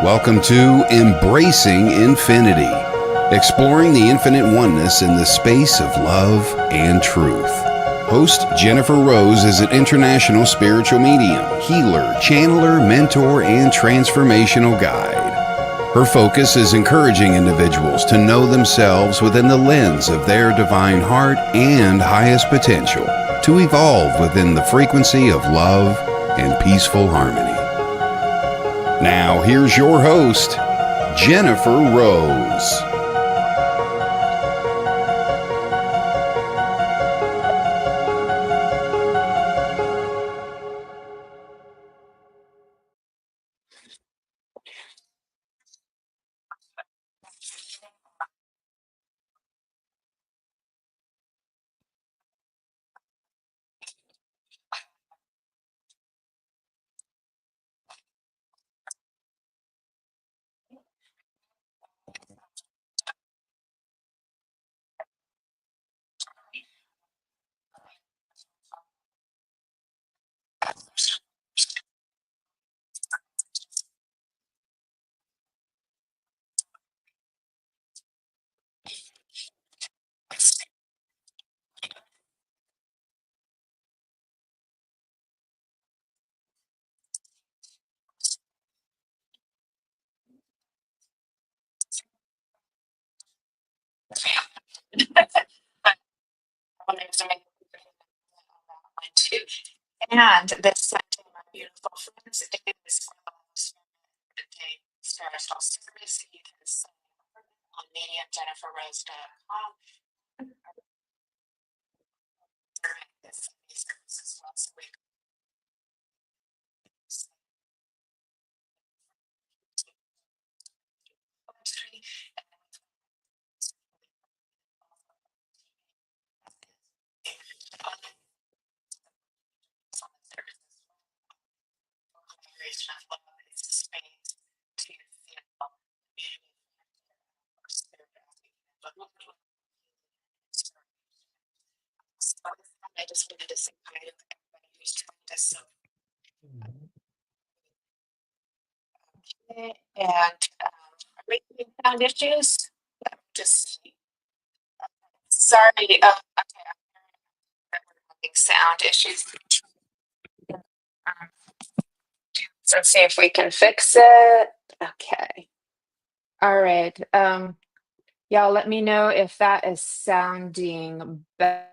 Welcome to Embracing Infinity, exploring the infinite oneness in the space of love and truth. Host Jennifer Rose is an international spiritual medium, healer, channeler, mentor, and transformational guide. Her focus is encouraging individuals to know themselves within the lens of their divine heart and highest potential, to evolve within the frequency of love and peaceful harmony. Now, here's your host, Jennifer Rose. And this Sunday, my beautiful friends, it is for the day spiritual service. You can sign up on mediumjenniferrose.com. This service as well, so we vibration of love is a space to feel beautiful or spirituality. So I just wanted to say hi to everybody who's joined us. So, okay, and are we having sound issues? Let me just see. Sorry. Okay. We're having sound issues. So see if we can fix it. Okay. All right. Y'all let me know if that is sounding better.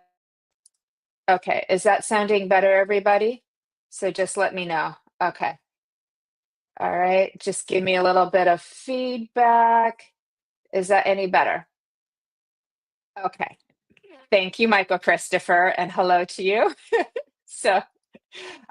Okay. Is that sounding better, everybody? So just let me know. Okay. All right. Just give me a little bit of feedback. Is that any better? Okay. Thank you, Michael Christopher, and hello to you. So,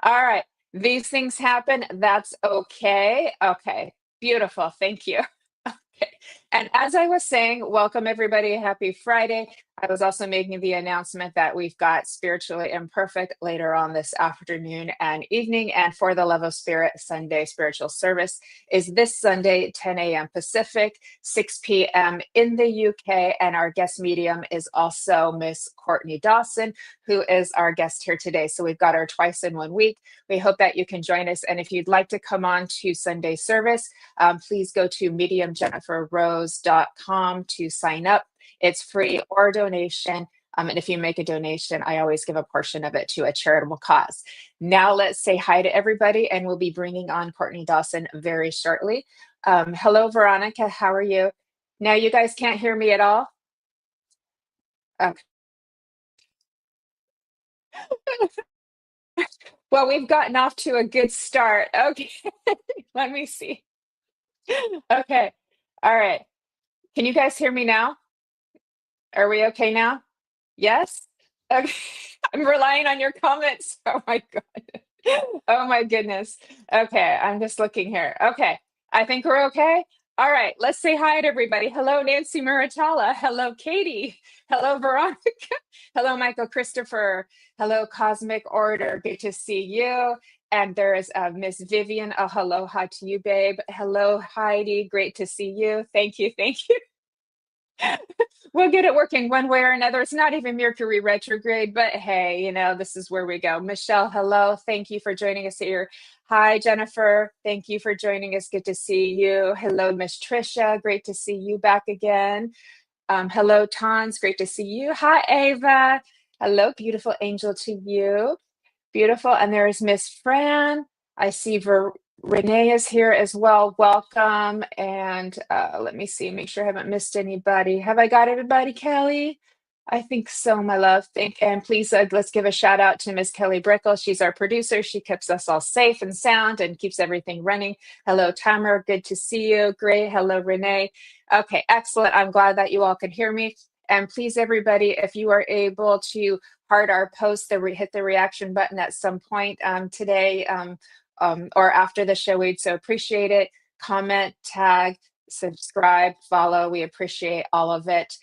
all right. These things happen. That's okay. Okay. Beautiful. Thank you. Okay. And as I was saying, welcome everybody. Happy Friday. I was also making the announcement that we've got Spiritually Imperfect later on this afternoon and evening. And For the Love of Spirit Sunday spiritual service is this Sunday, 10 a.m. Pacific, 6 p.m. in the UK. And our guest medium is also Miss Courtney Dawson, who is our guest here today. So we've got her twice in 1 week. We hope that you can join us. And if you'd like to come on to Sunday service, please go to mediumjenniferrose.com to sign up. It's free or donation. And if you make a donation, I always give a portion of it to a charitable cause. Now let's say hi to everybody, and we'll be bringing on Courtney Dawson very shortly. Hello, Veronica. How are you? Now you guys can't hear me at all? Okay. Well, we've gotten off to a good start. Okay. Let me see. Okay. All right. Can you guys hear me now? Are we okay now? Yes? Okay. I'm relying on your comments. Oh my God. Oh my goodness. Okay, I'm just looking here. Okay, I think we're okay. All right, let's say hi to everybody. Hello, Nancy Muratala. Hello, Katie. Hello, Veronica. Hello, Michael Christopher. Hello, Cosmic Order. Good to see you. And there is Miss Vivian. Oh, hello, hi to you, babe. Hello, Heidi. Great to see you. Thank you. Thank you. We'll get it working one way or another. It's not even Mercury retrograde, but hey, this is where we go. Michelle, hello. Thank you for joining us here. Hi, Jennifer. Thank you for joining us. Good to see you. Hello, Miss Trisha. Great to see you back again. Hello, Tons. Great to see you. Hi, Ava. Hello, beautiful angel to you. Beautiful. And there's Miss Fran. I see Renee is here as well. Welcome. And let me see, make sure I haven't missed anybody. Have I got everybody, Kelly? I think so, my love. And please, let's give a shout out to Miss Kelly Brickle. She's our producer. She keeps us all safe and sound and keeps everything running. Hello, Tamara. Good to see you. Great. Hello, Renee. Okay, excellent. I'm glad that you all could hear me. And please, everybody, if you are able to heart our post, hit the reaction button at some point today or after the show, we'd so appreciate it. Comment, tag, subscribe, follow. We appreciate all of it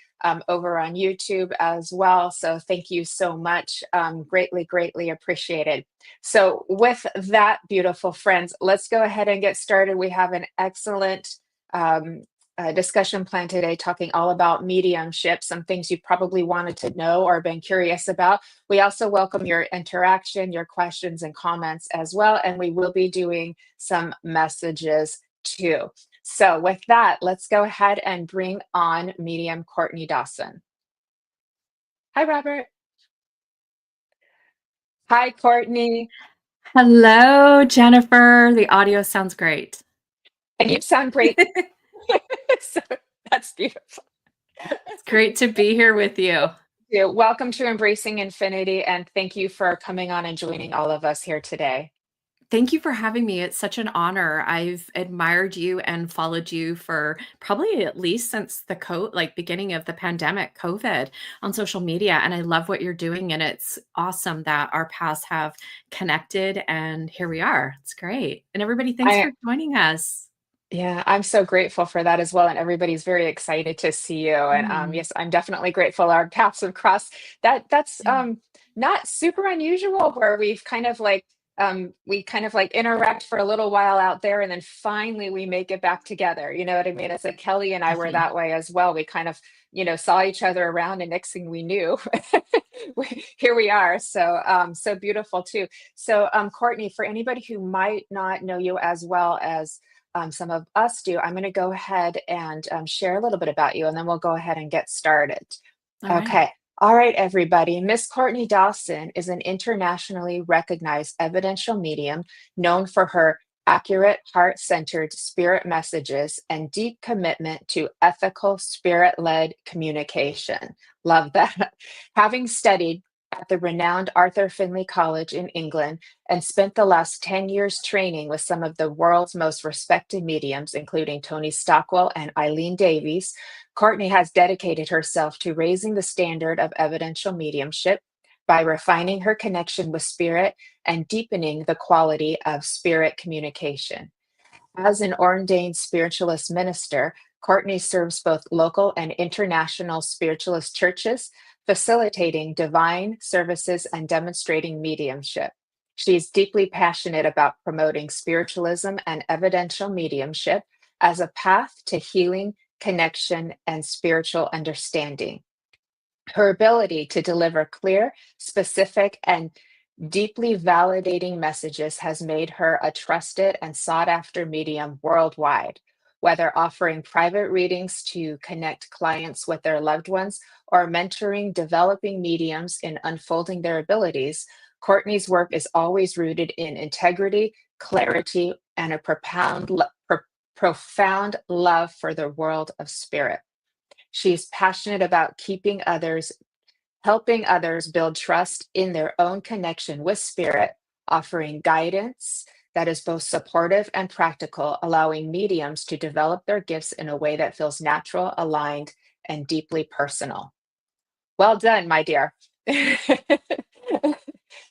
over on YouTube as well. So thank you so much. Greatly, greatly appreciated. So with that, beautiful friends, let's go ahead and get started. We have an excellent discussion plan today, talking all about mediumship, some things you probably wanted to know or been curious about. We also welcome your interaction, your questions and comments as well. And we will be doing some messages too. So with that, let's go ahead and bring on medium Courtney Dawson. Hi, Robert. Hi, Courtney. Hello, Jennifer. The audio sounds great. And you sound great. So that's beautiful. It's great to be here with you. Welcome to Embracing Infinity, and thank you for coming on and joining all of us here today. Thank you for having me. It's such an honor. I've admired you and followed you for probably at least since the beginning of the pandemic, COVID, on social media. And I love what you're doing. And it's awesome that our paths have connected. And here we are. It's great. And everybody, thanks for joining us. Yeah, I'm so grateful for that as well. And everybody's very excited to see you. And yes, I'm definitely grateful our paths have crossed. That's not super unusual, where we've kind of like interact for a little while out there, and then finally we make it back together. You know what I mean? It's like Kelly and I were that way as well. We kind of, saw each other around, and next thing we knew, here we are. So so beautiful too. So Courtney, for anybody who might not know you as well as some of us do, I'm going to go ahead and share a little bit about you, and then we'll go ahead and get started. Okay. All right, everybody. Miss Courtney Dawson is an internationally recognized evidential medium known for her accurate, heart-centered spirit messages and deep commitment to ethical, spirit-led communication. Love that. Having studied at the renowned Arthur Findlay College in England and spent the last 10 years training with some of the world's most respected mediums, including Tony Stockwell and Eileen Davies, Courtney has dedicated herself to raising the standard of evidential mediumship by refining her connection with spirit and deepening the quality of spirit communication. As an ordained spiritualist minister, Courtney serves both local and international spiritualist churches, facilitating divine services and demonstrating mediumship. She is deeply passionate about promoting spiritualism and evidential mediumship as a path to healing, connection, and spiritual understanding. Her ability to deliver clear, specific, and deeply validating messages has made her a trusted and sought after medium worldwide. Whether offering private readings to connect clients with their loved ones or mentoring developing mediums in unfolding their abilities, Courtney's work is always rooted in integrity, clarity, and a profound love for the world of spirit. She's passionate about helping others build trust in their own connection with spirit, offering guidance that is both supportive and practical, allowing mediums to develop their gifts in a way that feels natural, aligned, and deeply personal. Well done, my dear.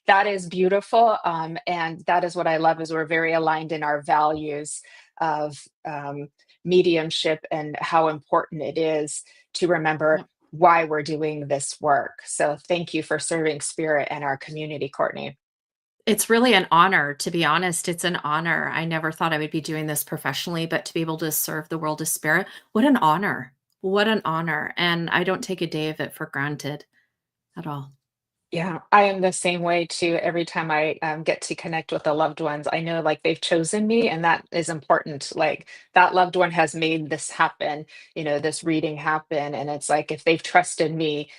That is beautiful. And that is what I love, is we're very aligned in our values of mediumship and how important it is to remember why we're doing this work. So thank you for serving spirit and our community, Courtney. It's really an honor, to be honest. It's an honor. I never thought I would be doing this professionally, but to be able to serve the world of spirit, what an honor. What an honor. And I don't take a day of it for granted at all. Yeah, I am the same way too. Every time I get to connect with the loved ones, I know like they've chosen me, and that is important. Like that loved one has made this happen, this reading happen. And it's like if they've trusted me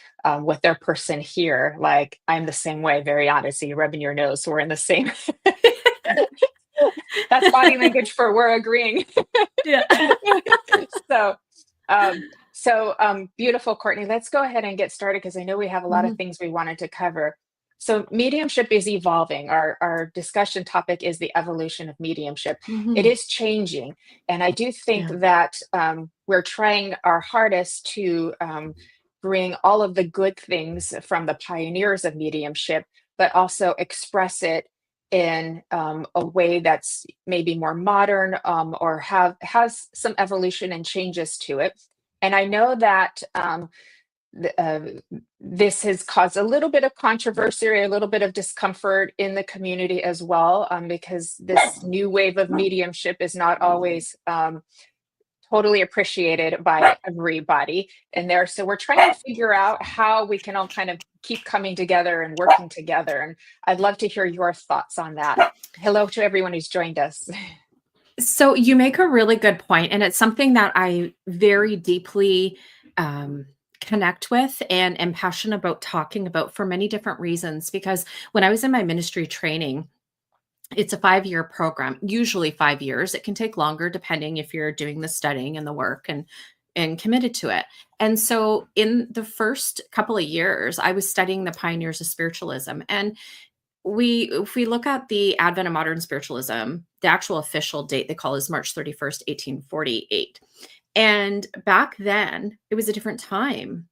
with their person here, like I'm the same way, very honestly, you're rubbing your nose. So we're in the same. That's body language for we're agreeing. Yeah. so beautiful, Courtney. Let's go ahead and get started because I know we have a lot of Mhm. things we wanted to cover. So mediumship is evolving. Our discussion topic is the evolution of mediumship. It Mhm. is changing, and I do think Yeah. that we're trying our hardest to bring all of the good things from the pioneers of mediumship, but also express it in a way that's maybe more modern, or has some evolution and changes to it. And I know that this has caused a little bit of controversy, or a little bit of discomfort in the community as well, because this new wave of mediumship is not always totally appreciated by everybody in there. So we're trying to figure out how we can all kind of keep coming together and working together. And I'd love to hear your thoughts on that. Hello to everyone who's joined us. So you make a really good point, and it's something that I very deeply connect with and am passionate about talking about for many different reasons. Because when I was in my ministry training, it's a 5-year program, usually 5 years. It can take longer depending if you're doing the studying and the work and committed to it. And so in the first couple of years, I was studying the pioneers of spiritualism. And if we look at the advent of modern spiritualism, the actual official date they call is March 31st, 1848. And back then, it was a different time.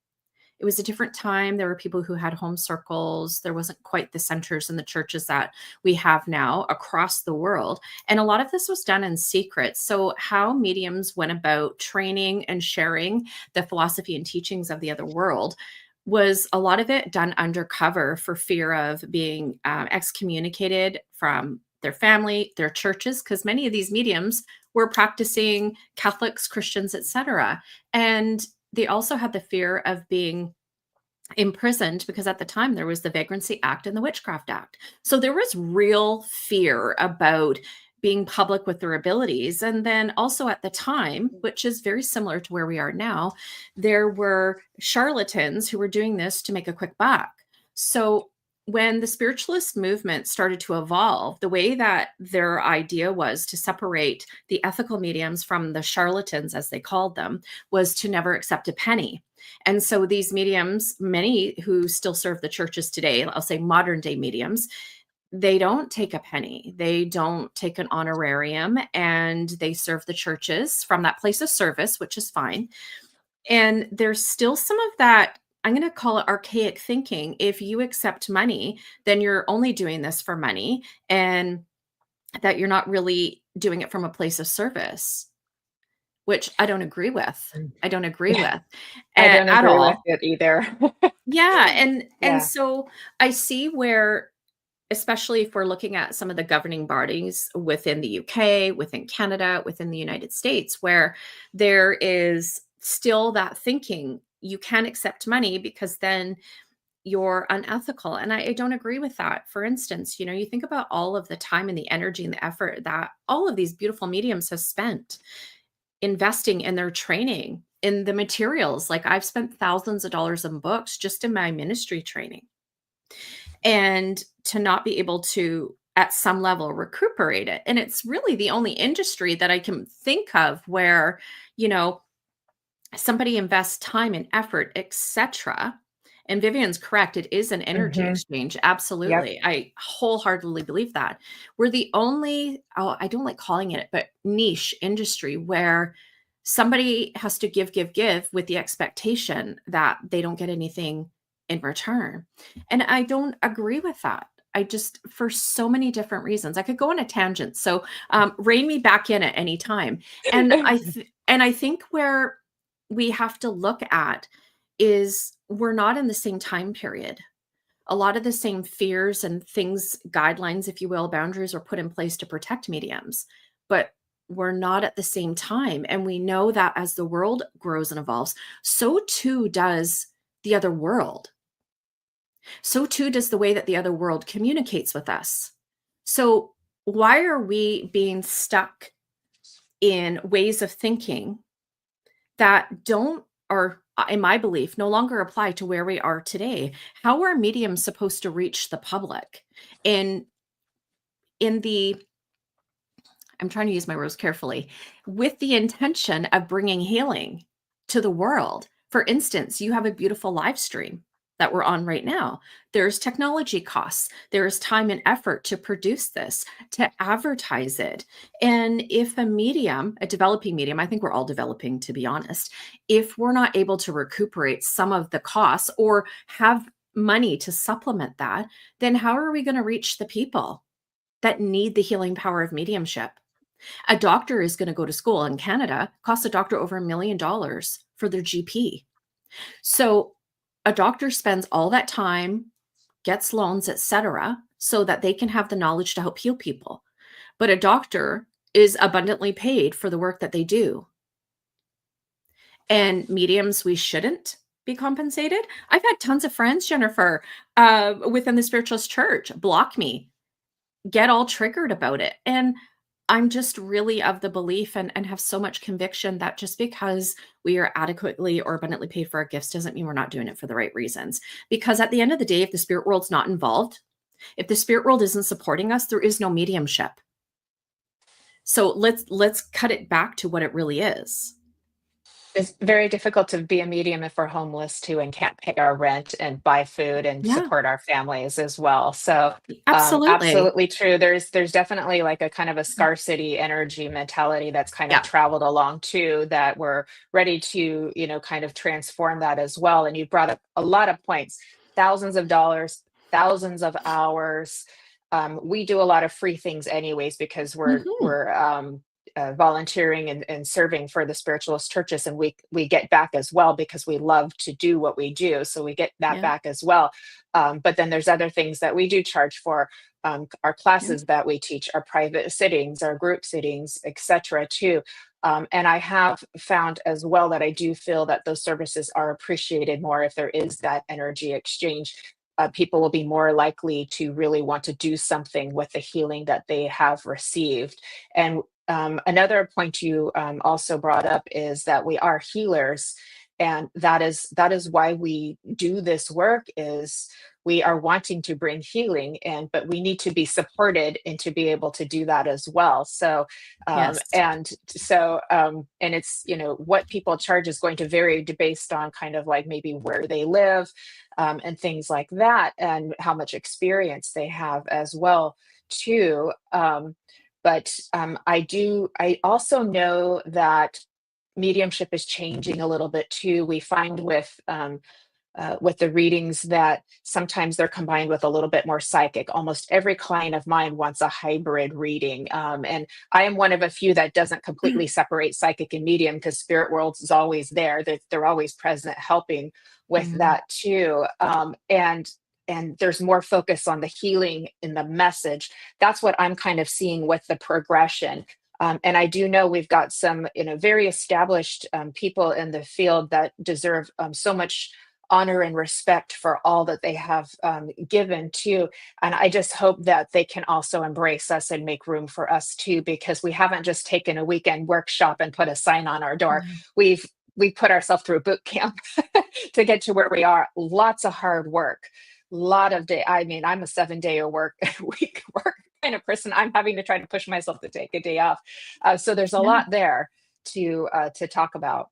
It was a different time. There were people who had home circles. There wasn't quite the centers and the churches that we have now across the world. And a lot of this was done in secret. So, how mediums went about training and sharing the philosophy and teachings of the other world was a lot of it done undercover for fear of being excommunicated from their family, their churches, because many of these mediums were practicing Catholics, Christians, etc. And they also had the fear of being imprisoned because at the time there was the Vagrancy Act and the Witchcraft Act. So there was real fear about being public with their abilities. And then also at the time, which is very similar to where we are now, there were charlatans who were doing this to make a quick buck. So when the spiritualist movement started to evolve, the way that their idea was to separate the ethical mediums from the charlatans, as they called them, was to never accept a penny. And so these mediums, many who still serve the churches today, I'll say modern day mediums, they don't take a penny. They don't take an honorarium, and they serve the churches from that place of service, which is fine. And there's still some of that, I'm going to call it archaic thinking. If you accept money, then you're only doing this for money, and that you're not really doing it from a place of service, which I don't agree with. I don't agree Yeah, with I don't at agree with all. it either. Yeah, and Yeah. so I see where, especially if we're looking at some of the governing bodies within the UK, within Canada, within the United States, where there is still that thinking you can't accept money because then you're unethical. And I don't agree with that. For instance, you think about all of the time and the energy and the effort that all of these beautiful mediums have spent investing in their training, in the materials. Like I've spent thousands of dollars in books just in my ministry training. And to not be able to, at some level, recuperate it. And it's really the only industry that I can think of where, you know, somebody invests time and effort, etc. And Vivian's correct. It is an energy Hmm. exchange. Yep. Absolutely. I wholeheartedly believe that. We're the only, oh, I don't like calling it, but niche industry where somebody has to give with the expectation that they don't get anything in return. And I don't agree with that. I just, for so many different reasons, I could go on a tangent. So rein me back in at any time. And I think where we have to look at is we're not in the same time period. A lot of the same fears and things, guidelines, if you will, boundaries are put in place to protect mediums. But we're not at the same time. And we know that as the world grows and evolves, so too does the other world. So too does the way that the other world communicates with us. So why are we being stuck in ways of thinking that don't, or in my belief, no longer apply to where we are today? How are mediums supposed to reach the public in the, I'm trying to use my words carefully, with the intention of bringing healing to the world? For instance, you have a beautiful live stream that we're on right now. There's technology costs. There's time and effort to produce this, to advertise it. And if a medium, a developing medium, I think we're all developing, to be honest, if we're not able to recuperate some of the costs or have money to supplement that, then how are we going to reach the people that need the healing power of mediumship? A doctor is going to go to school in Canada, costs a doctor over $1 million for their GP. So a doctor spends all that time, gets loans, etc., so that they can have the knowledge to help heal people. But a doctor is abundantly paid for the work that they do. And mediums, we shouldn't be compensated. I've had tons of friends, Jennifer, within the Spiritualist church block me, get all triggered about it. And I'm just really of the belief and have so much conviction that just because we are adequately or abundantly paid for our gifts doesn't mean we're not doing it for the right reasons. Because at the end of the day, if the spirit world's not involved, if the spirit world isn't supporting us, there is no mediumship. So let's cut it back to what it really is. It's very difficult to be a medium if we're homeless too and can't pay our rent and buy food and Yeah, support our families as well. So absolutely. absolutely true. There's definitely like a kind of a scarcity energy mentality that's kind of Yeah. traveled along too, that we're ready to, kind of transform that as well. And you brought up a lot of points, thousands of dollars, thousands of hours. We do a lot of free things anyways because Mhm. we're volunteering and serving for the spiritualist churches, and we get back as well because we love to do what we do, so we get that Yeah. back as well. But then there's other things that we do charge for, our Yeah. classes that we teach, our private sittings, our group sittings, etc. too. And I have found as well that I do feel that those services are appreciated more if there is that energy exchange. People will be more likely to really want to do something with the healing that they have received. And another point you also brought up is that we are healers, and that is why we do this work. Is we are wanting to bring healing, but we need to be supported and to be able to do that as well. So Yes. and it's what people charge is going to vary based on kind of like maybe where they live, and things like that, and how much experience they have as well too. I also know that mediumship is changing a little bit too. We find with the readings that sometimes they're combined with a little bit more psychic. Almost every client of mine wants a hybrid reading. And I am one of a few that doesn't completely separate psychic and medium, because spirit world is always there. They're always present, helping with Mm. that too. And there's more focus on the healing in the message. That's what I'm kind of seeing with the progression. And I do know we've got some, very established people in the field that deserve so much honor and respect for all that they have given too. And I just hope that they can also embrace us and make room for us too, because we haven't just taken a weekend workshop and put a sign on our door. Yeah. We put ourselves through a boot camp to get to where we are. Lots of hard work, lot of day. I mean, I'm a 7-day a work week work kind of person. I'm having to try to push myself to take a day off. So there's a Yeah. lot there to talk about.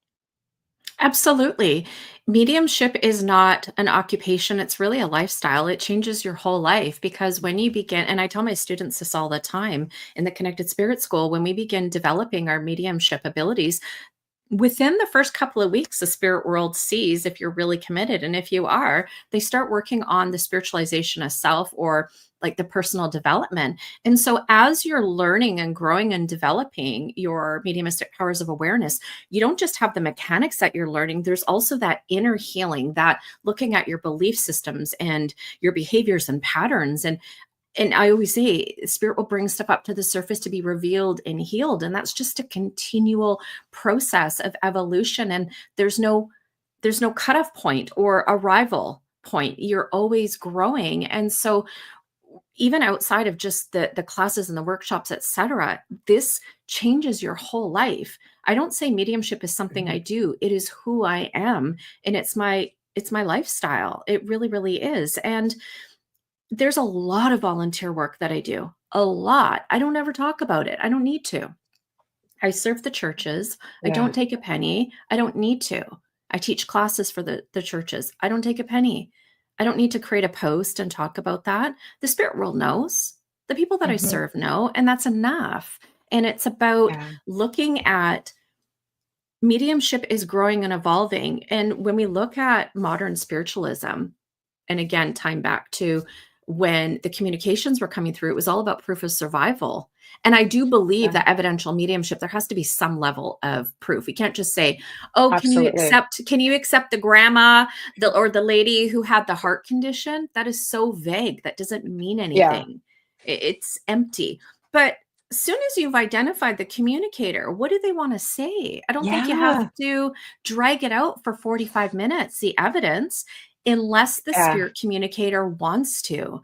Absolutely. Mediumship is not an occupation, it's really a lifestyle. It changes your whole life because when you begin, and I tell my students this all the time in the Connected Spirit School, when we begin developing our mediumship abilities, within the first couple of weeks, the spirit world sees if you're really committed. And if you are, they start working on the spiritualization of self, or like the personal development. And so as you're learning and growing and developing your mediumistic powers of awareness, you don't just have the mechanics that you're learning. There's also that inner healing, that looking at your belief systems and your behaviors and patterns. And And I always say spirit will bring stuff up to the surface to be revealed and healed. And that's just a continual process of evolution. And there's no cutoff point or arrival point. You're always growing. And so even outside of just the classes and the workshops, etc., this changes your whole life. I don't say mediumship is something I do. It is who I am. And it's my lifestyle. It really, really is. And there's a lot of volunteer work that I do. A lot. I don't ever talk about it. I don't need to. I serve the churches. I don't take a penny. I don't need to. I teach classes for the churches. I don't take a penny. I don't need to create a post and talk about that. The spirit world knows. The people that I serve know, and that's enough. And it's about looking at mediumship is growing and evolving. And when we look at modern spiritualism, and again, time back to when the communications were coming through, it was all about proof of survival. And I do believe that evidential mediumship, there has to be some level of proof. We can't just say, oh, can you accept the grandma or the lady who had the heart condition? That is so vague. That doesn't mean anything. It's empty. But as soon as you've identified the communicator, what do they want to say? I don't think you have to drag it out for 45 minutes, the evidence, unless the spirit communicator wants to.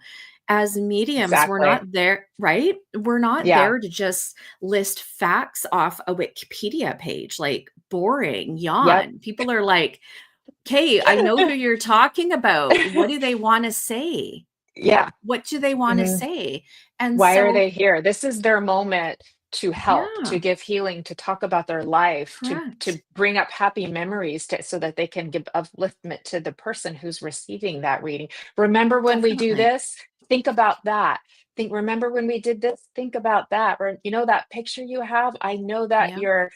As mediums, we're not there, right? We're not there to just list facts off a Wikipedia page, like boring, yawn. People are like, okay, I know who you're talking about. What do they want to say? What do they want to say? And why are they here? This is their moment to help, to give healing, to talk about their life, to bring up happy memories so that they can give upliftment to the person who's receiving that reading. Remember when we do this? Think about that. Remember when we did this? Think about that. Or, that picture you have, I know that you're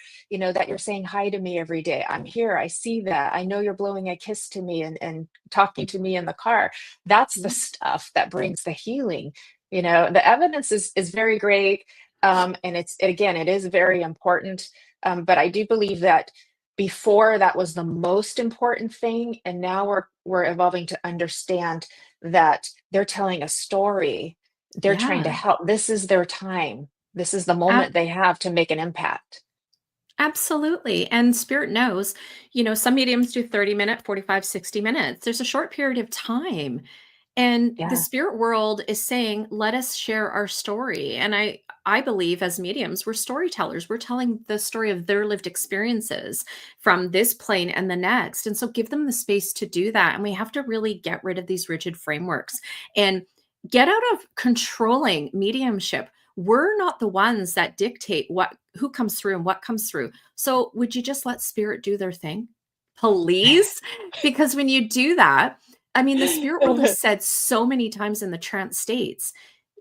saying hi to me every day. I'm here. I see that. I know you're blowing a kiss to me and talking to me in the car. That's the stuff that brings the healing. The evidence is very great. And it is very important. But I do believe that before that was the most important thing. And now we're evolving to understand that they're telling a story. They're trying to help. This is their time. This is the moment they have to make an impact. Absolutely. And spirit knows, some mediums do 30-minute, 45, 60 minutes. There's a short period of time. And the spirit world is saying, let us share our story. And I believe as mediums, we're storytellers. We're telling the story of their lived experiences from this plane and the next. And so give them the space to do that. And we have to really get rid of these rigid frameworks and get out of controlling mediumship. We're not the ones that dictate who comes through and what comes through. So would you just let spirit do their thing, please? Because when you do that, the spirit world has said so many times in the trance states,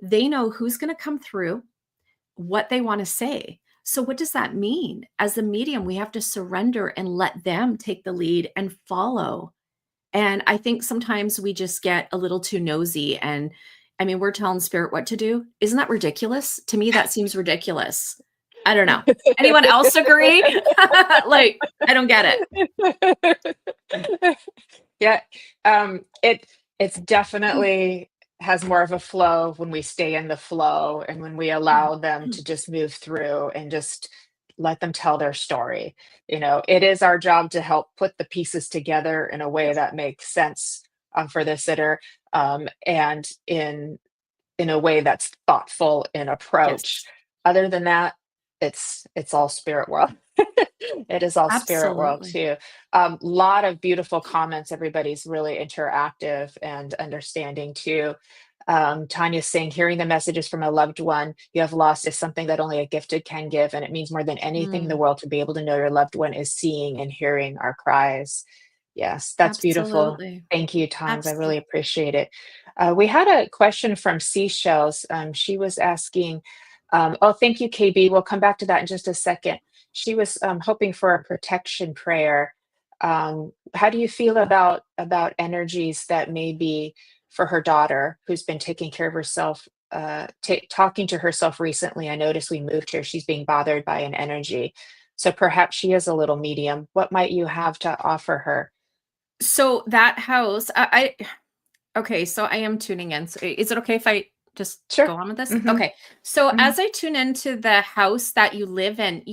they know who's going to come through, what they want to say. So what does that mean? As a medium, we have to surrender and let them take the lead and follow. And I think sometimes we just get a little too nosy and we're telling spirit what to do. Isn't that ridiculous? To me, that seems ridiculous. I don't know. Anyone else agree? I don't get it. It's definitely has more of a flow when we stay in the flow and when we allow them to just move through and just let them tell their story. It is our job to help put the pieces together in a way that makes sense for the sitter, and in a way that's thoughtful in approach. Other than that, it's all spirit world. It is all spirit world too. Lot of beautiful comments. Everybody's really interactive and understanding too. Tanya's saying, hearing the messages from a loved one you have lost is something that only a gifted can give, and it means more than anything in the world to be able to know your loved one is seeing and hearing our cries. Yes, that's beautiful. Thank you, Tons. I really appreciate it. We had a question from Seashells. She was asking, thank you, KB. We'll come back to that in just a second. She was hoping for a protection prayer. How do you feel about energies that may be for her daughter who's been taking care of herself, talking to herself recently? I noticed we moved here. She's being bothered by an energy. So perhaps she is a little medium. What might you have to offer her? So that house, okay, so I am tuning in. So is it okay if I just Sure. go on with this? Mm-hmm. Okay. So Mm-hmm. as I tune into the house that you live in,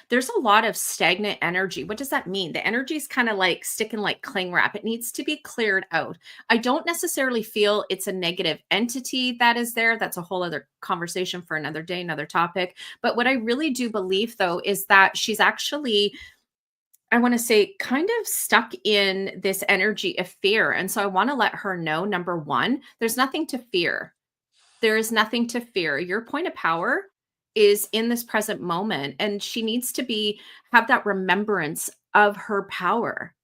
there's a lot of stagnant energy. What does that mean? The energy is kind of like sticking like cling wrap. It needs to be cleared out. I don't necessarily feel it's a negative entity that is there. That's a whole other conversation for another day, another topic. But what I really do believe, though, is that she's actually, I want to say, kind of stuck in this energy of fear. And so I want to let her know, number one, there's nothing to fear. There is nothing to fear. Your point of power is in this present moment, and she needs to have that remembrance of her power,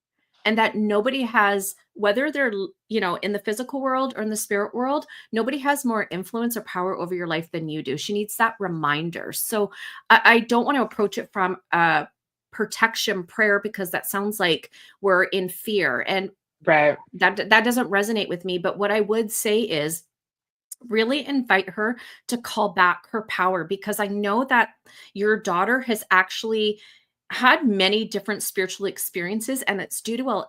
and that nobody has, whether they're, in the physical world or in the spirit world, nobody has more influence or power over your life than you do. She needs that reminder. So I don't want to approach it from a protection prayer, because that sounds like we're in fear, and Right. that doesn't resonate with me. But what I would say is, really invite her to call back her power, because I know that your daughter has actually had many different spiritual experiences, and it's due to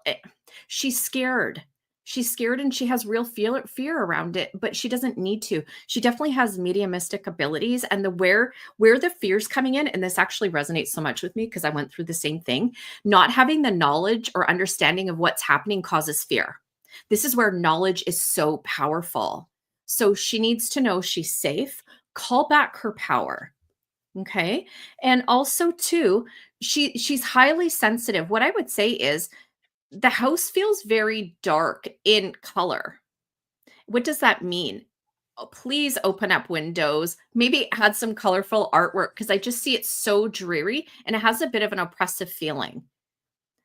she's scared. She's scared, and she has real fear around it, but she doesn't need to. She definitely has mediumistic abilities, and where the fear's coming in, and this actually resonates so much with me because I went through the same thing. Not having the knowledge or understanding of what's happening causes fear. This is where knowledge is so powerful. So she needs to know she's safe, call back her power. Okay. And also too, she's highly sensitive. What I would say is the house feels very dark in color. What does that mean? Oh, please open up windows, maybe add some colorful artwork, because I just see it so dreary and it has a bit of an oppressive feeling.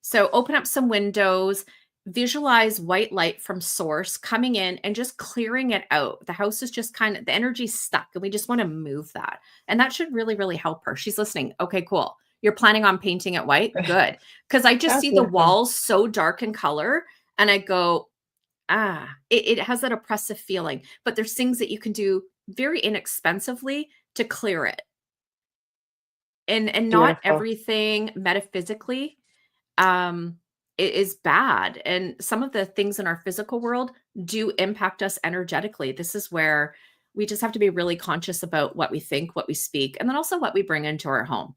So open up some windows, visualize white light from source coming in and just clearing it out. The house is just kind of, the energy's stuck, and we just want to move that. And that should really, really help her. She's listening. Okay, cool. You're planning on painting it white? Good. Because I just That's see the beautiful. walls so dark in color, and I go, it has that oppressive feeling. But there's things that you can do very inexpensively to clear it. And not Beautiful. everything metaphysically it is bad. And some of the things in our physical world do impact us energetically. This is where we just have to be really conscious about what we think, what we speak, and then also what we bring into our home.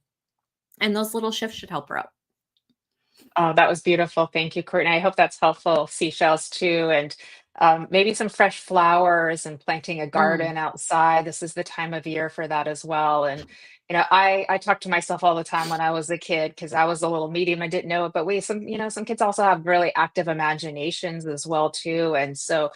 And those little shifts should help her out. Oh, that was beautiful. Thank you, Courtney. I hope that's helpful. Seashells too, and maybe some fresh flowers and planting a Mm. garden outside. This is the time of year for that as well. And I talk to myself all the time when I was a kid, because I was a little medium. I didn't know it, but some kids also have really active imaginations as well too, and so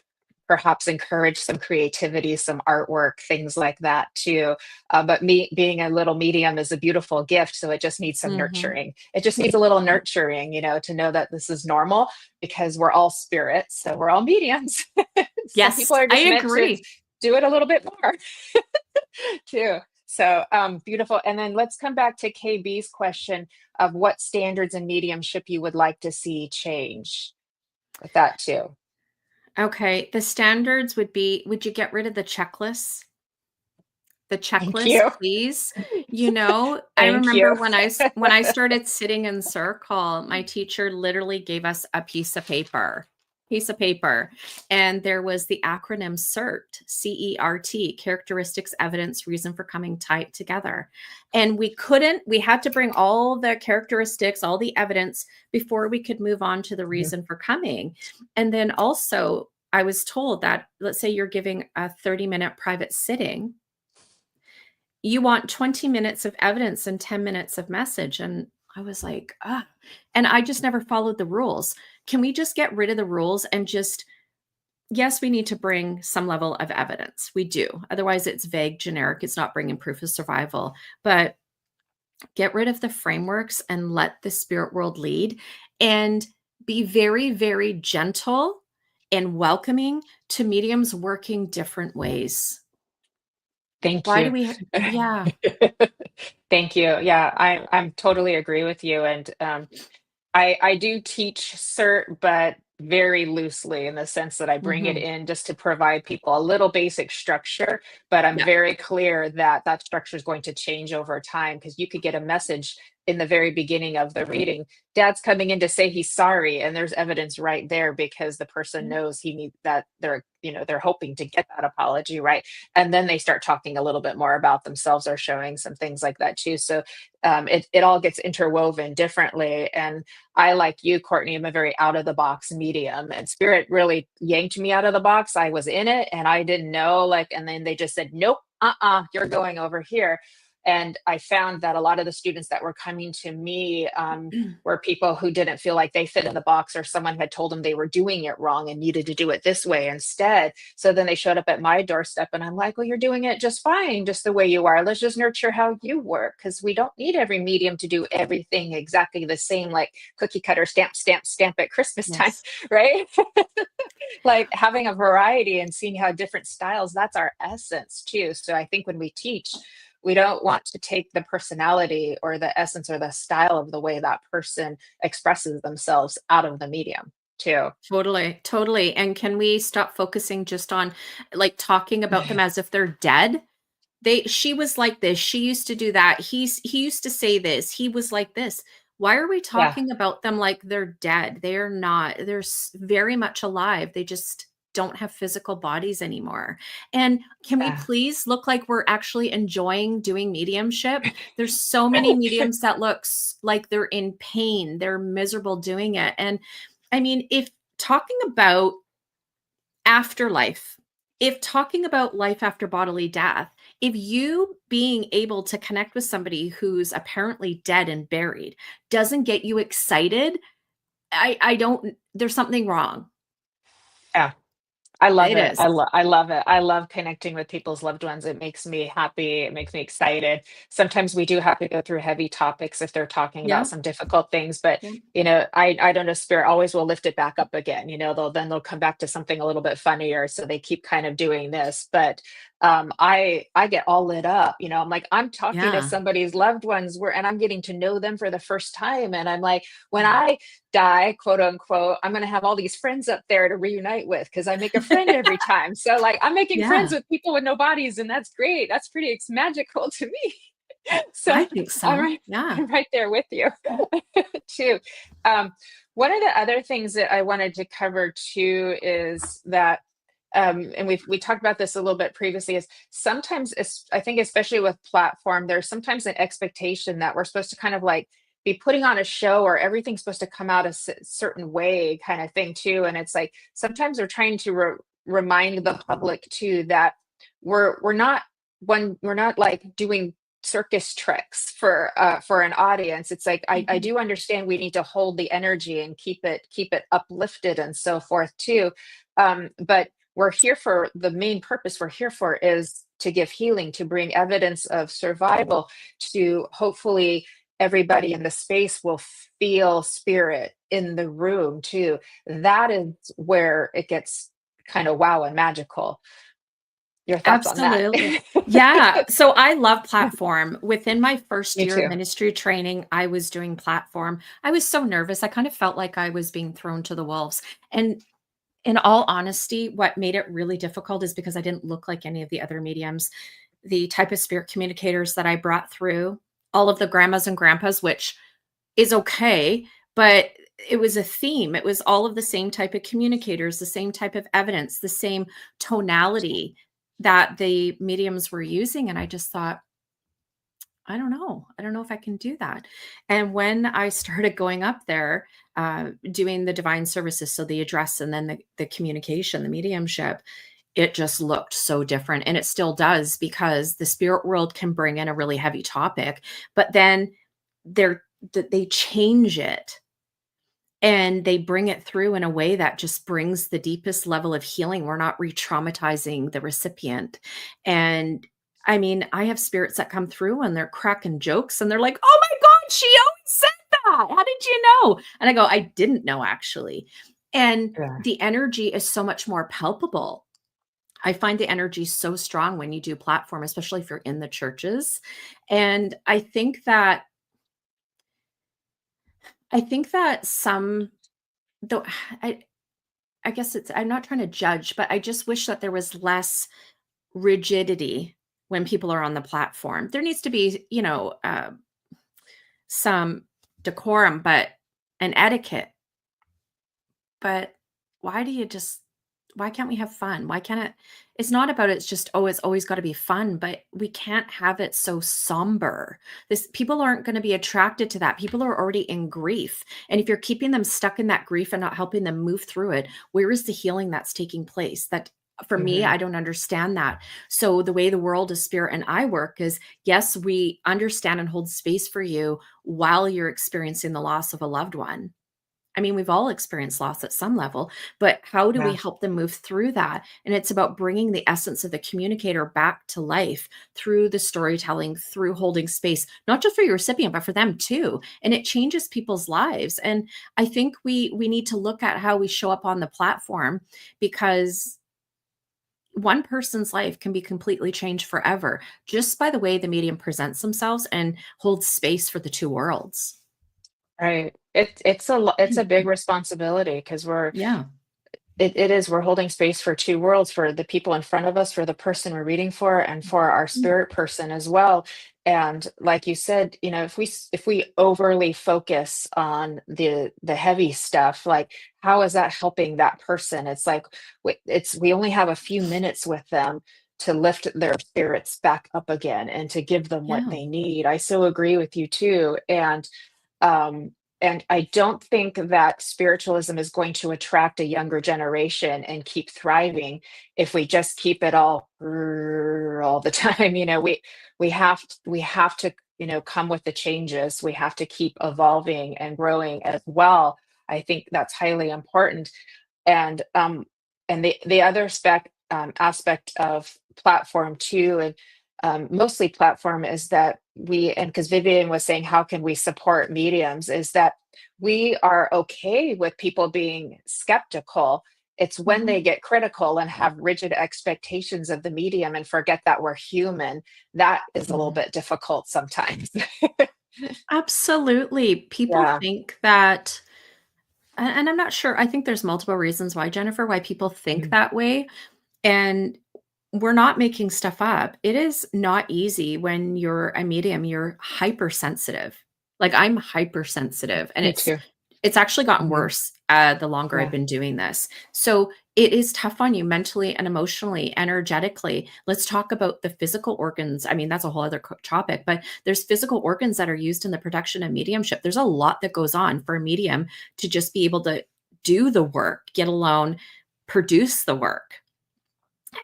perhaps encourage some creativity, some artwork, things like that too. But me being a little medium is a beautiful gift. So it just needs some Mhm. nurturing. It just needs a little nurturing, to know that this is normal, because we're all spirits. So we're all mediums. Some Yes, people are I just meant to agree. do it a little bit more too. So beautiful. And then let's come back to KB's question of what standards in mediumship you would like to see change with that too. Okay, the standards would be, would you get rid of the checklists? The Thank checklist, you. please. I Thank you. remember when I started sitting in circle, my teacher literally gave us a piece of paper, and there was the acronym CERT, CERT, characteristics, evidence, reason for coming tight together. And we had to bring all the characteristics, all the evidence before we could move on to the Mhm. reason for coming. And then also, I was told that, let's say you're giving a 30-minute private sitting, you want 20 minutes of evidence and 10 minutes of message. And I was like, and I just never followed the rules. Can we just get rid of the rules and just, yes, we need to bring some level of evidence. We do. Otherwise, it's vague, generic. It's not bringing proof of survival. But get rid of the frameworks and let the spirit world lead, and be very, very gentle and welcoming to mediums working different ways. Thank Why do you. we, yeah. Thank you. Yeah, I'm totally agree with you. And I do teach CERT, but very loosely, in the sense that I bring it Mhm. in just to provide people a little basic structure. But I'm Yeah. very clear that that structure is going to change over time, because you could get a message in the very beginning of the reading, dad's coming in to say he's sorry, and there's evidence right there because the person knows he needs that, they're hoping to get that apology, right? And then they start talking a little bit more about themselves or showing some things like that too. So it all gets interwoven differently. And I, like you, Courtney, am a very out of the box medium, and spirit really yanked me out of the box. I was in it and I didn't know, like, and then they just said, nope, you're going over here. And I found that a lot of the students that were coming to me were people who didn't feel like they fit in the box, or someone had told them they were doing it wrong and needed to do it this way instead. So then they showed up at my doorstep and I'm like, well, you're doing it just fine, just the way you are. Let's just nurture how you work, because we don't need every medium to do everything exactly the same, like cookie cutter, stamp, stamp, stamp at Christmas time, Yes. right? Like having a variety and seeing how different styles, that's our essence too. So I think when we teach, we don't want to take the personality or the essence or the style of the way that person expresses themselves out of the medium too. Totally, totally. And can we stop focusing just on like talking about them as if they're dead? She was like this, she used to do that. He used to say this, he was like this. Why are we Yeah. talking about them like they're dead? They are not. They're very much alive. They just don't have physical bodies anymore. And can we Yeah. please look like we're actually enjoying doing mediumship? There's so many mediums that looks like they're in pain. They're miserable doing it. And I mean, if talking about afterlife, if talking about life after bodily death, if you being able to connect with somebody who's apparently dead and buried doesn't get you excited, I don't, there's something wrong. Yeah. I love It it. is. I love it. I love connecting with people's loved ones. It makes me happy. It makes me excited. Sometimes we do have to go through heavy topics if they're talking about Yeah. some difficult things, but Yeah. I don't know, spirit always will lift it back up again. They'll come back to something a little bit funnier. So they keep kind of doing this. But I get all lit up. I'm like, I'm talking to Yeah. somebody's loved ones and I'm getting to know them for the first time. And I'm like, when I die, quote unquote, I'm going to have all these friends up there to reunite with, because I make a friend every time. So like I'm making friends Yeah. with people with no bodies, and that's great. That's pretty magical to me. I So think I'm so. right, Yeah. I'm right there with you too. Um, One of the other things that I wanted to cover too is that and we talked about this a little bit previously, is sometimes I think especially with platform, there's sometimes an expectation that we're supposed to kind of like be putting on a show, or everything's supposed to come out a certain way kind of thing too. And it's like sometimes we're trying to remind the public too that we're not we're not like doing circus tricks for an audience. It's like I Mhm. do understand we need to hold the energy and keep it uplifted and so forth too. But we're here for the main purpose we're here for is to give healing, to bring evidence of survival, to hopefully everybody in the space will feel spirit in the room too. That is where it gets kind of wow and magical. Your thoughts on that? Absolutely. Yeah. So I love platform. Within my first Me year of too. ministry training, I was doing platform. I was so nervous. I kind of felt like I was being thrown to the wolves. And in all honesty, what made it really difficult is because I didn't look like any of the other mediums. The type of spirit communicators that I brought through, all of the grandmas and grandpas, which is okay, but it was a theme. It was all of the same type of communicators, the same type of evidence, the same tonality that the mediums were using. And I just thought, I don't know. I don't know if I can do that. And when I started going up there, doing the divine services, so the address and then the communication, the mediumship, it just looked so different. And it still does, because the spirit world can bring in a really heavy topic, but then they're, they change it and they bring it through in a way that just brings the deepest level of healing. We're not re-traumatizing the recipient. And I mean, I have spirits that come through and they're cracking jokes and they're like, "Oh my God, she always said that. How did you know?" And I go, "I didn't know, actually." And Yeah. the energy is so much more palpable. I find the energy so strong when you do platform, especially if you're in the churches. And I think that some, though, I I guess it's, I'm not trying to judge, but I just wish that there was less rigidity when people are on the platform. There needs to be, some decorum, but an etiquette. But why can't we have fun? Why can't it's not about it's just, oh, it's always got to be fun, but we can't have it so somber. People aren't going to be attracted to that. People are already in grief. And if you're keeping them stuck in that grief and not helping them move through it, where is the healing that's taking place? That for me, I don't understand that. So the way the world of spirit and I work is, yes, we understand and hold space for you while you're experiencing the loss of a loved one. I mean, we've all experienced loss at some level, but how do we help them move through that? And it's about bringing the essence of the communicator back to life through the storytelling, through holding space, not just for your recipient, but for them too. And it changes people's lives. And I think we need to look at how we show up on the platform, because one person's life can be completely changed forever just by the way the medium presents themselves and holds space for the two worlds. Right. It's a big responsibility, because Yeah. we're holding space for two worlds, for the people in front of us, for the person we're reading for, and for our spirit person as well. And like you said, if we overly focus on the heavy stuff, like, how is that helping that person? It's like we only have a few minutes with them to lift their spirits back up again and to give them what Yeah. they need. I so agree with you too. Um, and I don't think that spiritualism is going to attract a younger generation and keep thriving if we just keep it all the time. We have to, come with the changes. We have to keep evolving and growing as well. I think that's highly important. And the other aspect of platform too, and mostly platform, is that because Vivian was saying, how can we support mediums, is that we are okay with people being skeptical. It's when they get critical and have rigid expectations of the medium and forget that we're human, that is a little bit difficult sometimes. Absolutely. People Yeah. think that, and I'm not sure, I think there's multiple reasons why, Jennifer, why people think Mhm. that way. And we're not making stuff up. It is not easy when you're a medium, you're hypersensitive. Like, I'm hypersensitive, and Me too. it's actually gotten Mhm. worse the longer I've Yeah. been doing this. So it is tough on you mentally and emotionally, energetically. Let's talk about the physical organs. I mean, that's a whole other topic, but there's physical organs that are used in the production of mediumship. There's a lot that goes on for a medium to just be able to do the work, get alone, produce the work.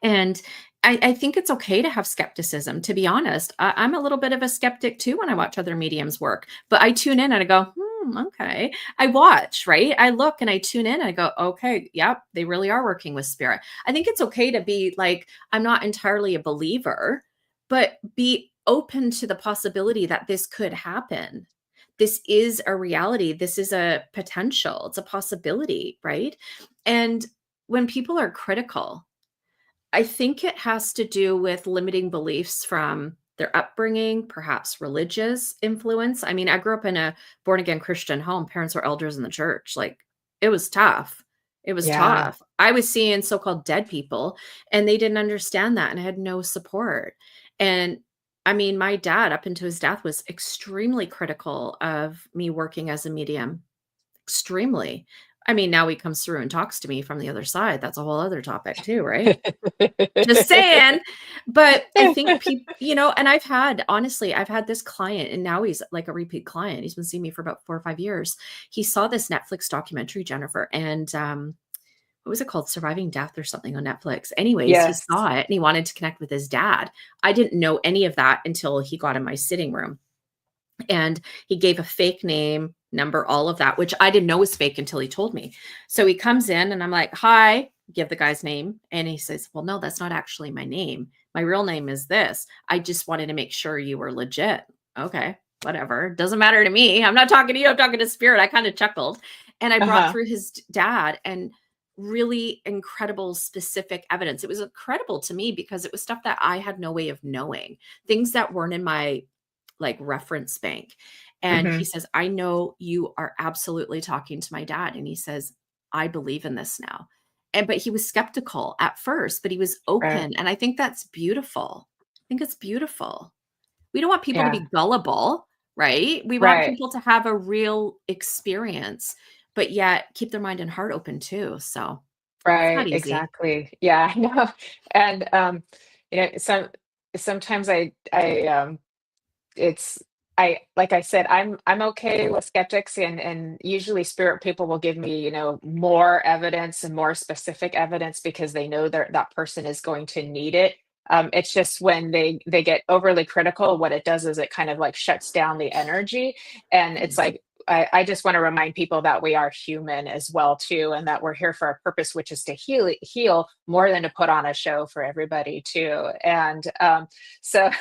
And I think it's okay to have skepticism, to be honest. I'm a little bit of a skeptic too when I watch other mediums work, but I tune in and I go, okay. I watch, right? I look and I tune in and I go, okay, yep, they really are working with spirit. I think it's okay to be like, I'm not entirely a believer, but be open to the possibility that this could happen. This is a reality. This is a potential. It's a possibility, right? And when people are critical, I think it has to do with limiting beliefs from their upbringing, perhaps religious influence. I mean, I grew up in a born again Christian home. Parents were elders in the church. Like, it was tough. It was Yeah. tough. I was seeing so called dead people, and they didn't understand that, and I had no support. And I mean, my dad, up until his death, was extremely critical of me working as a medium. Extremely. I mean, now he comes through and talks to me from the other side. That's a whole other topic too, right? Just saying. But I think people, and I've had this client, and now he's like a repeat client. He's been seeing me for about 4 or 5 years. He saw this Netflix documentary, Jennifer, and what was it called? Surviving Death or something on Netflix. Anyways, he Yes. saw it and he wanted to connect with his dad. I didn't know any of that until he got in my sitting room. And he gave a fake name, number, all of that, which I didn't know was fake until he told me. So he comes in and I'm like, hi, give the guy's name. And he says, well, no, that's not actually my name. My real name is this. I just wanted to make sure you were legit. Okay, whatever. Doesn't matter to me. I'm not talking to you. I'm talking to spirit. I kind of chuckled. And I brought Uh-huh. through his dad and really incredible specific evidence. It was incredible to me because it was stuff that I had no way of knowing, things that weren't in my like reference bank. And he Mhm. says, I know you are absolutely talking to my dad. And he says, I believe in this now. But he was skeptical at first, but he was Right. open. And I think that's beautiful. I think it's beautiful. We don't want people to Yeah. be gullible. right? We want Right. people to have a real experience, but yet keep their mind and heart open too. So it's not Right, easy. exactly. Yeah, I know. And sometimes it's like I said, I'm okay with skeptics, and usually spirit people will give me, more evidence and more specific evidence because they know that person is going to need it. It's just when they get overly critical, what it does is it kind of like shuts down the energy. And it's like I just want to remind people that we are human as well too, and that we're here for a purpose, which is to heal more than to put on a show for everybody too. And so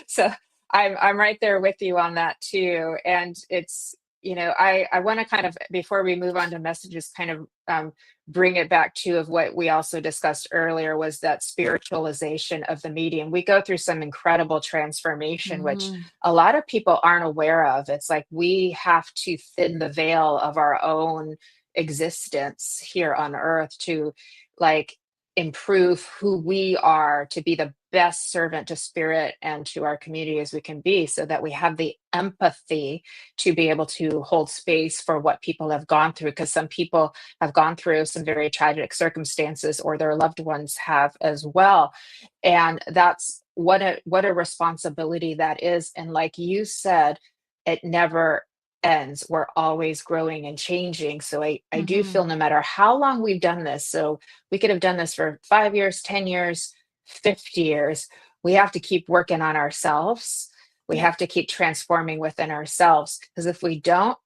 so I'm right there with you on that too. And it's, I want to kind of, before we move on to messages, kind of bring it back to of what we also discussed earlier, was that spiritualization of the medium. We go through some incredible transformation, which Mhm. a lot of people aren't aware of. It's like we have to thin the veil of our own existence here on earth to like improve who we are, to be the best servant to spirit and to our community as we can be, so that we have the empathy to be able to hold space for what people have gone through, because some people have gone through some very tragic circumstances, or their loved ones have as well. And that's what a responsibility that is. And like you said, it never ends. We're always growing and changing. So I do Mhm. feel no matter how long we've done this, so we could have done this for 5 years, 10 years, 50 years. We have to keep working on ourselves. We Yep. have to keep transforming within ourselves. Because if we don't,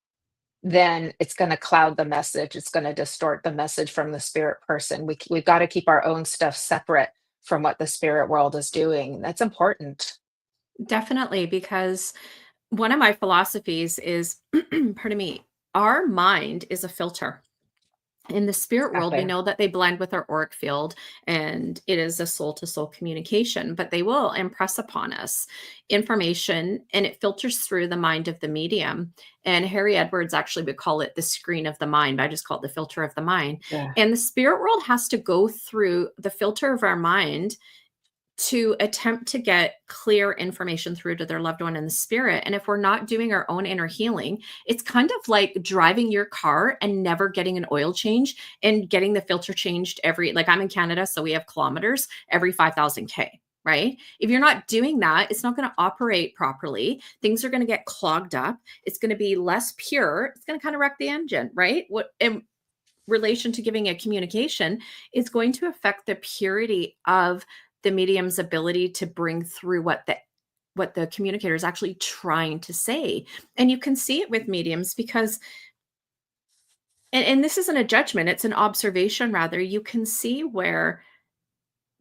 then it's going to cloud the message. It's going to distort the message from the spirit person. We've got to keep our own stuff separate from what the spirit world is doing. That's important. Definitely, because one of my philosophies is, pardon me, our mind is a filter. In the spirit world, we Exactly. know that they blend with our auric field and it is a soul to soul communication, but they will impress upon us information and it filters through the mind of the medium. And Harry Edwards actually would call it the screen of the mind. I just call it the filter of the mind. Yeah. And the spirit world has to go through the filter of our mind to attempt to get clear information through to their loved one in the spirit. And if we're not doing our own inner healing, it's kind of like driving your car and never getting an oil change and getting the filter changed like I'm in Canada, so we have kilometers every 5,000 K. Right? If you're not doing that, it's not going to operate properly. Things are going to get clogged up. It's going to be less pure. It's going to kind of wreck the engine, right? What in relation to giving a communication is going to affect the purity of the medium's ability to bring through what the communicator is actually trying to say. And you can see it with mediums because and this isn't a judgment, it's an observation rather. You can see where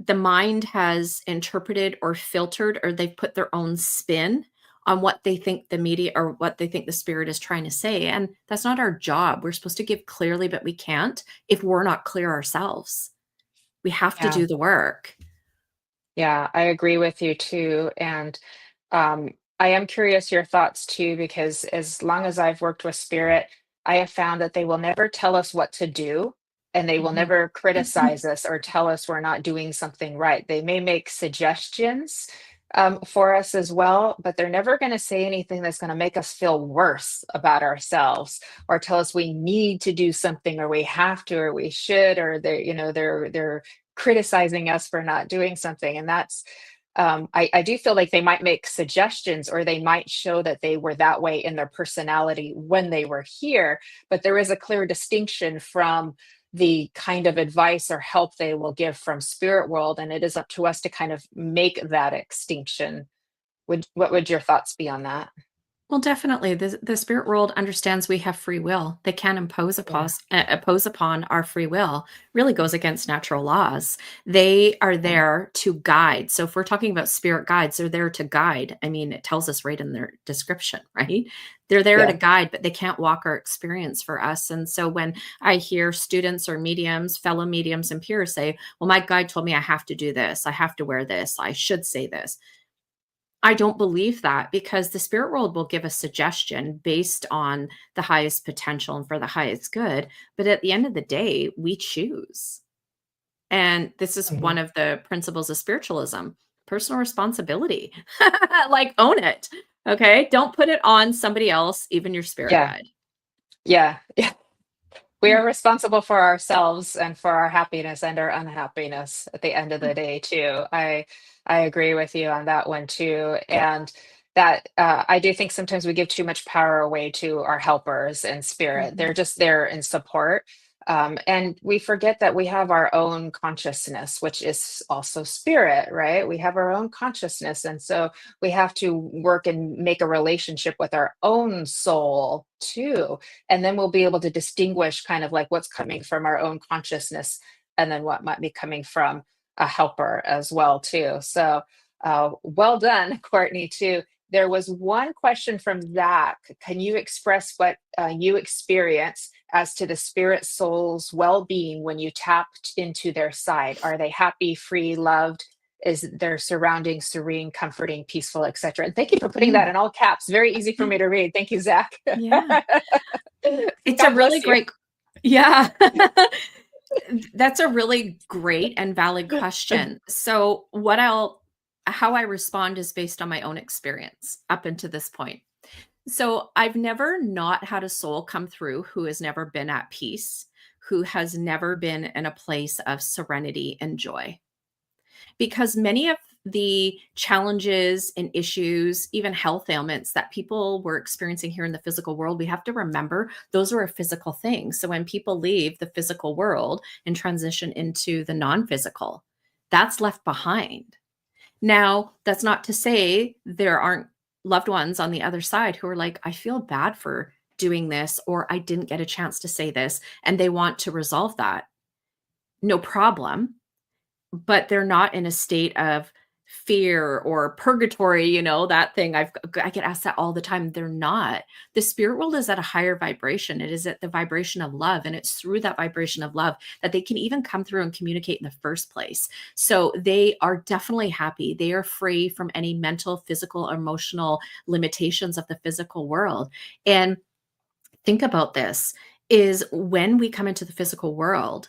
the mind has interpreted or filtered or they've put their own spin on what they think the media or what they think the spirit is trying to say. And that's not our job. We're supposed to give clearly, but we can't if we're not clear ourselves. We have to Yeah. do the work. Yeah, I agree with you too. And I am curious your thoughts too, because as long as I've worked with spirit, I have found that they will never tell us what to do, and they will Mhm. never criticize us or tell us we're not doing something right. They may make suggestions for us as well, but they're never going to say anything that's going to make us feel worse about ourselves, or tell us we need to do something, or we have to, or we should, or they're criticizing us for not doing something. And that's I do feel like they might make suggestions, or they might show that they were that way in their personality when they were here, but there is a clear distinction from the kind of advice or help they will give from spirit world, and it is up to us to kind of make that extinction. What would your thoughts be on that? Well, definitely. The spirit world understands we have free will. They can't Yeah. oppose upon our free will. Really goes against natural laws. They are Yeah. there to guide. So if we're talking about spirit guides, they're there to guide. I mean, it tells us right in their description, right? They're there to Yeah. guide, but they can't walk our experience for us. And so when I hear students or mediums, fellow mediums and peers say, well, my guide told me I have to do this, I have to wear this, I should say this. I don't believe that because the spirit world will give a suggestion based on the highest potential and for the highest good. But at the end of the day, we choose. And this is one Mhm. of the principles of spiritualism, personal responsibility. Like, own it. Okay. Don't put it on somebody else, even your spirit Yeah. guide. Yeah. Yeah. We are responsible for ourselves and for our happiness and our unhappiness at the end of the day too. I agree with you on that one too. And that I do think sometimes we give too much power away to our helpers and spirit. Mhm. They're just there in support. And we forget that we have our own consciousness, which is also spirit, right? We have our own consciousness. And so we have to work and make a relationship with our own soul too, and then we'll be able to distinguish kind of like what's coming from our own consciousness and then what might be coming from a helper as well too. So well done, Courtney, too. There was one question from Zach. Can you express what you experience as to the spirit soul's well-being when you tapped into their side? Are they happy, free, loved? Is their surrounding serene, comforting, peaceful, etc.? And thank you for putting that Mm. in all caps. Very easy for me to read. Thank you, Zach. Yeah. It's a God really bless you. great, yeah. That's a really great and valid question. So how I respond is based on my own experience up until this point. So I've never not had a soul come through who has never been at peace, who has never been in a place of serenity and joy. Because many of the challenges and issues, even health ailments that people were experiencing here in the physical world, we have to remember those are a physical thing. So when people leave the physical world and transition into the non-physical, that's left behind. Now, that's not to say there aren't loved ones on the other side who are like, I feel bad for doing this, or I didn't get a chance to say this, and they want to resolve that. No problem, but they're not in a state of fear or purgatory, that thing. I get asked that all the time. They're not. The spirit world is at a higher vibration. It is at the vibration of love. And it's through that vibration of love that they can even come through and communicate in the first place. So they are definitely happy. They are free from any mental, physical, emotional limitations of the physical world. And think about this is when we come into the physical world,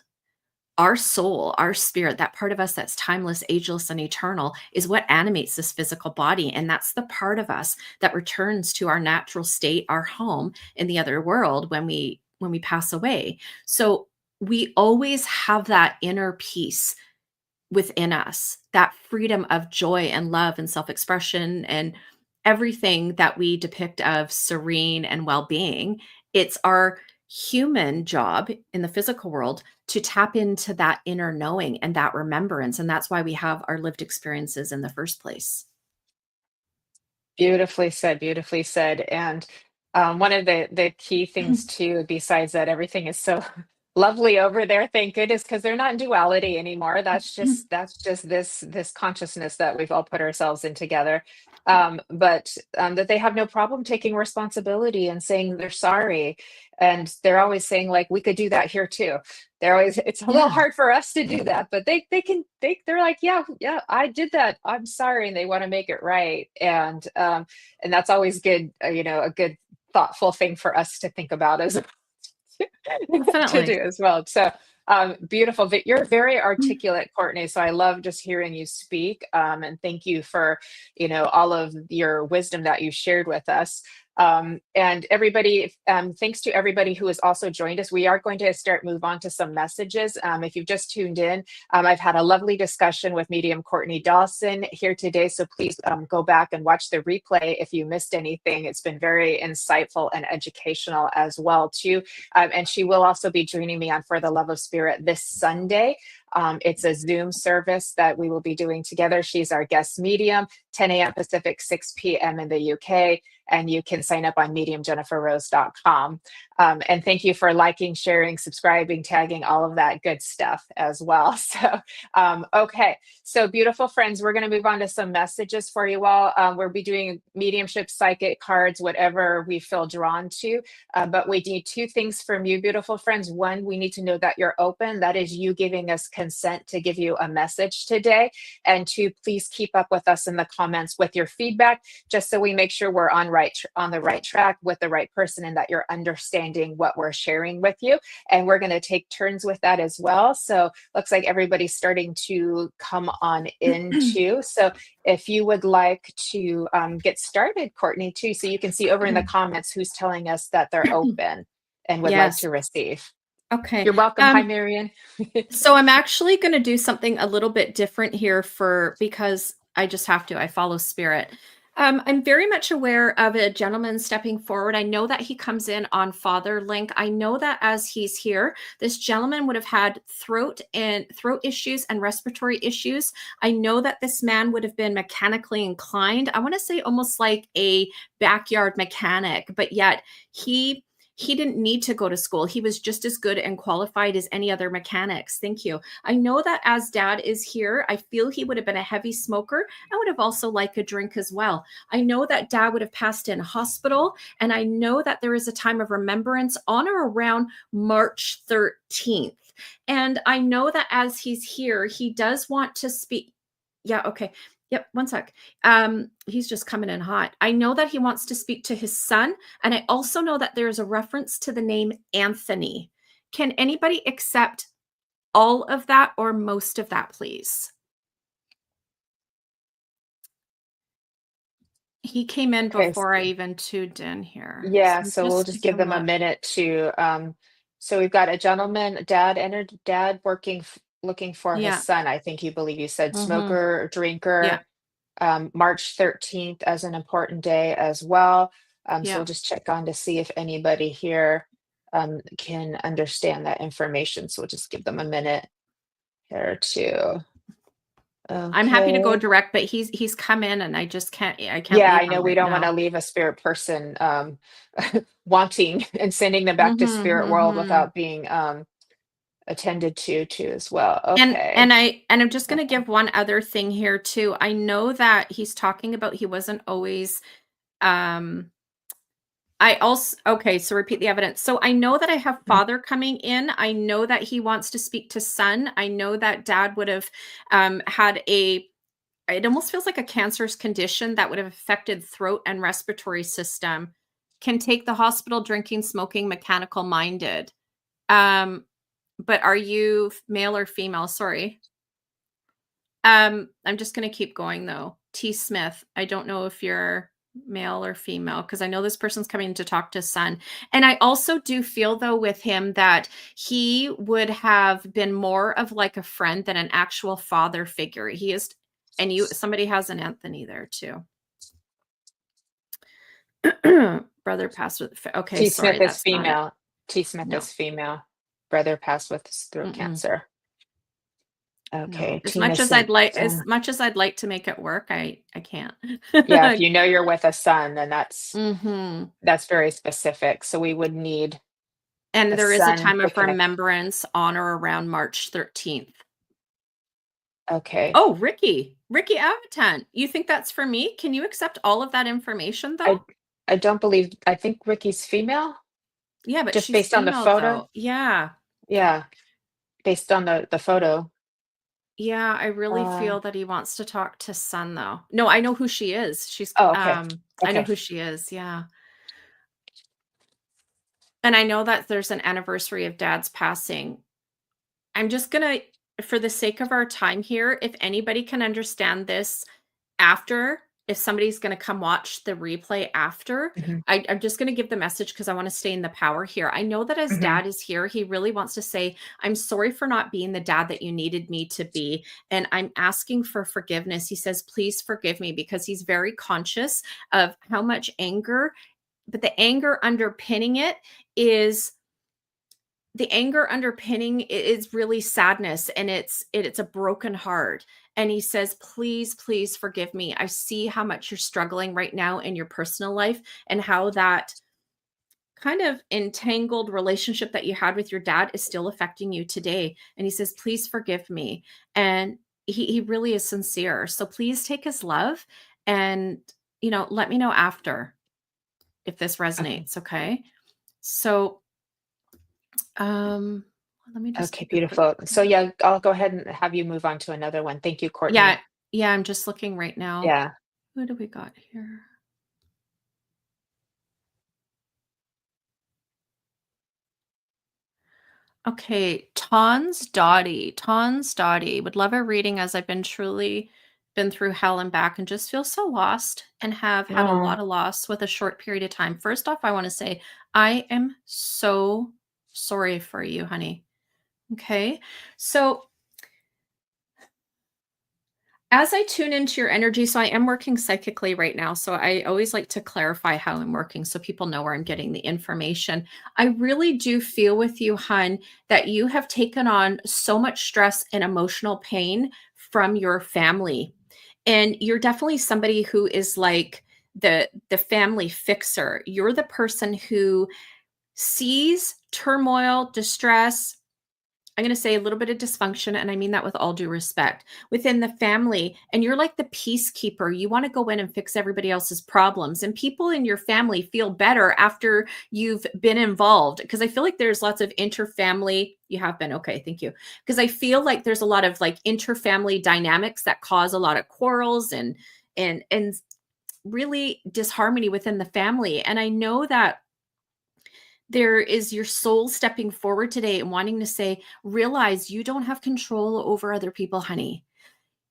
our soul, our spirit, that part of us that's timeless, ageless, and eternal is what animates this physical body. And that's the part of us that returns to our natural state, our home in the other world when we pass away. So we always have that inner peace within us, that freedom of joy and love and self-expression and everything that we depict of serene and well-being. It's our human job in the physical world to tap into that inner knowing and that remembrance. And that's why we have our lived experiences in the first place. Beautifully said, beautifully said. And one of the key things too, besides that everything is so lovely over there, thank goodness, because they're not in duality anymore. That's just this consciousness that we've all put ourselves in together. But that they have no problem taking responsibility and saying they're sorry. And they're always saying, like, we could do that here too. They're always, it's a little Yeah. hard for us to do that, but they're like, yeah, yeah, I did that. I'm sorry. And they want to make it right. And that's always good, a good thoughtful thing for us to think about as to do Definitely. as well. So beautiful. You're very articulate, Courtney. So I love just hearing you speak. And thank you for, all of your wisdom that you shared with us. And everybody, thanks to everybody who has also joined us. We are going to move on to some messages. If you've just tuned in, I've had a lovely discussion with medium Courtney Dawson here today. So please go back and watch the replay if you missed anything. It's been very insightful and educational as well too. And she will also be joining me on For the Love of Spirit this Sunday. It's a Zoom service that we will be doing together. She's our guest medium, 10 a.m. Pacific, 6 p.m. in the UK. And you can sign up on mediumjenniferrose.com. And thank you for liking, sharing, subscribing, tagging, all of that good stuff as well. So, okay. So beautiful friends, we're going to move on to some messages for you all. We'll be doing mediumship, psychic cards, whatever we feel drawn to. But we need two things from you, beautiful friends. One, we need to know that you're open. That is you giving us consent to give you a message today. And two, please keep up with us in the comments with your feedback, just so we make sure we're on the right track with the right person and that you're understanding understanding what we're sharing with you. And we're going to take turns with that as well. So looks like everybody's starting to come on in too. So if you would like to get started, Courtney, too, so you can see over in the comments who's telling us that they're open and would like Yes. to receive. Okay. You're welcome. Hi, Marion. So I'm actually going to do something a little bit different here because I just have to. I follow spirit. I'm very much aware of a gentleman stepping forward. I know that he comes in on Father Link. I know that as he's here, this gentleman would have had throat issues and respiratory issues. I know that this man would have been mechanically inclined. I want to say almost like a backyard mechanic, but yet he didn't need to go to school. He was just as good and qualified as any other mechanics. Thank you. I know that as Dad is here, I feel he would have been a heavy smoker and would have also liked a drink as well. I know that Dad would have passed in hospital, and I know that there is a time of remembrance on or around March 13th. And I know that as he's here, he does want to speak. Yeah, okay. Yep, one sec. He's just coming in hot. I know that he wants to speak to his son, and I also know that there's a reference to the name Anthony. Can anybody accept all of that or most of that, please? He came in before I even tuned in here. Yeah, so we'll just give them a minute to so we've got a gentleman, dad looking for his son. I think you believe you said smoker or drinker. March 13th as an important day as well. So we'll just check on to see if anybody here can understand that information. So we'll just give them a minute here too. I'm happy to go direct, but he's come in and I can't. Yeah, I know we don't want to leave a spirit person wanting and sending them back to spirit world without being attended to as well. Okay. And I'm just going to give one other thing here too. I know that he's talking about he wasn't always so repeat the evidence. So I know that I have Father coming in. I know that he wants to speak to Son. I know that Dad would have had it almost feels like a cancerous condition that would have affected throat and respiratory system. Can take the hospital, drinking, smoking, mechanical minded. But are you male or female? Sorry. I'm just going to keep going though. T. Smith. I don't know if you're male or female because I know this person's coming to talk to Son. And I also do feel though with him that he would have been more of like a friend than an actual father figure. He is, and somebody has an Anthony there too. Brother passed with, okay, T. sorry, Smith is that's not it. female. T. Smith is female. Brother passed with throat cancer. Okay. No. As much as I'd like to make it work, I can't. Yeah, if you know you're with a son, then that's very specific. So we would need. And there is a time of remembrance on or around March 13th. Okay. Oh, Ricky Avitan. You think that's for me? Can you accept all of that information though? I don't believe. I think Ricky's female. Yeah, but just she's based female, on the photo. Though. Yeah. Yeah. Based on the photo. Yeah, I really feel that he wants to talk to Son though. No, I know who she is. She's okay. I know who she is. Yeah. And I know that there's an anniversary of Dad's passing. I'm just going to, for the sake of our time here, if anybody can understand this after, if somebody's going to come watch the replay after, I'm just going to give the message because I want to stay in the power here. I know that as Dad is here, he really wants to say, I'm sorry for not being the dad that you needed me to be. And I'm asking for forgiveness. He says, please forgive me, because he's very conscious of how much anger, but the anger underpinning it is really sadness, and it's a broken heart. And he says, please forgive me. I see how much you're struggling right now in your personal life and how that kind of entangled relationship that you had with your dad is still affecting you today. And he says, please forgive me. And he really is sincere. So please take his love and, let me know after if this resonates. Okay. So, let me just. Okay, beautiful. So yeah, I'll go ahead and have you move on to another one. Thank you, Courtney. Yeah, I'm just looking right now. Yeah. Who do we got here? Okay, Tons Dottie. Tons Dottie would love a reading as I've been truly been through hell and back and just feel so lost and have had a Oh, lot of loss with a short period of time. First off, I want to say I am so sorry for you, honey. Okay. So as I tune into your energy, so I am working psychically right now. So I always like to clarify how I'm working so people know where I'm getting the information. I really do feel with you, hun, that you have taken on so much stress and emotional pain from your family. And you're definitely somebody who is like the family fixer. You're the person who sees turmoil, distress, I'm going to say a little bit of dysfunction, and I mean that with all due respect, within the family. And you're like the peacekeeper. You want to go in and fix everybody else's problems. And people in your family feel better after you've been involved. Because I feel like there's lots of interfamily. You have been. Okay, thank you. Because I feel like there's a lot of like interfamily dynamics that cause a lot of quarrels and really disharmony within the family. And I know that there is your soul stepping forward today and wanting to say, realize you don't have control over other people, honey.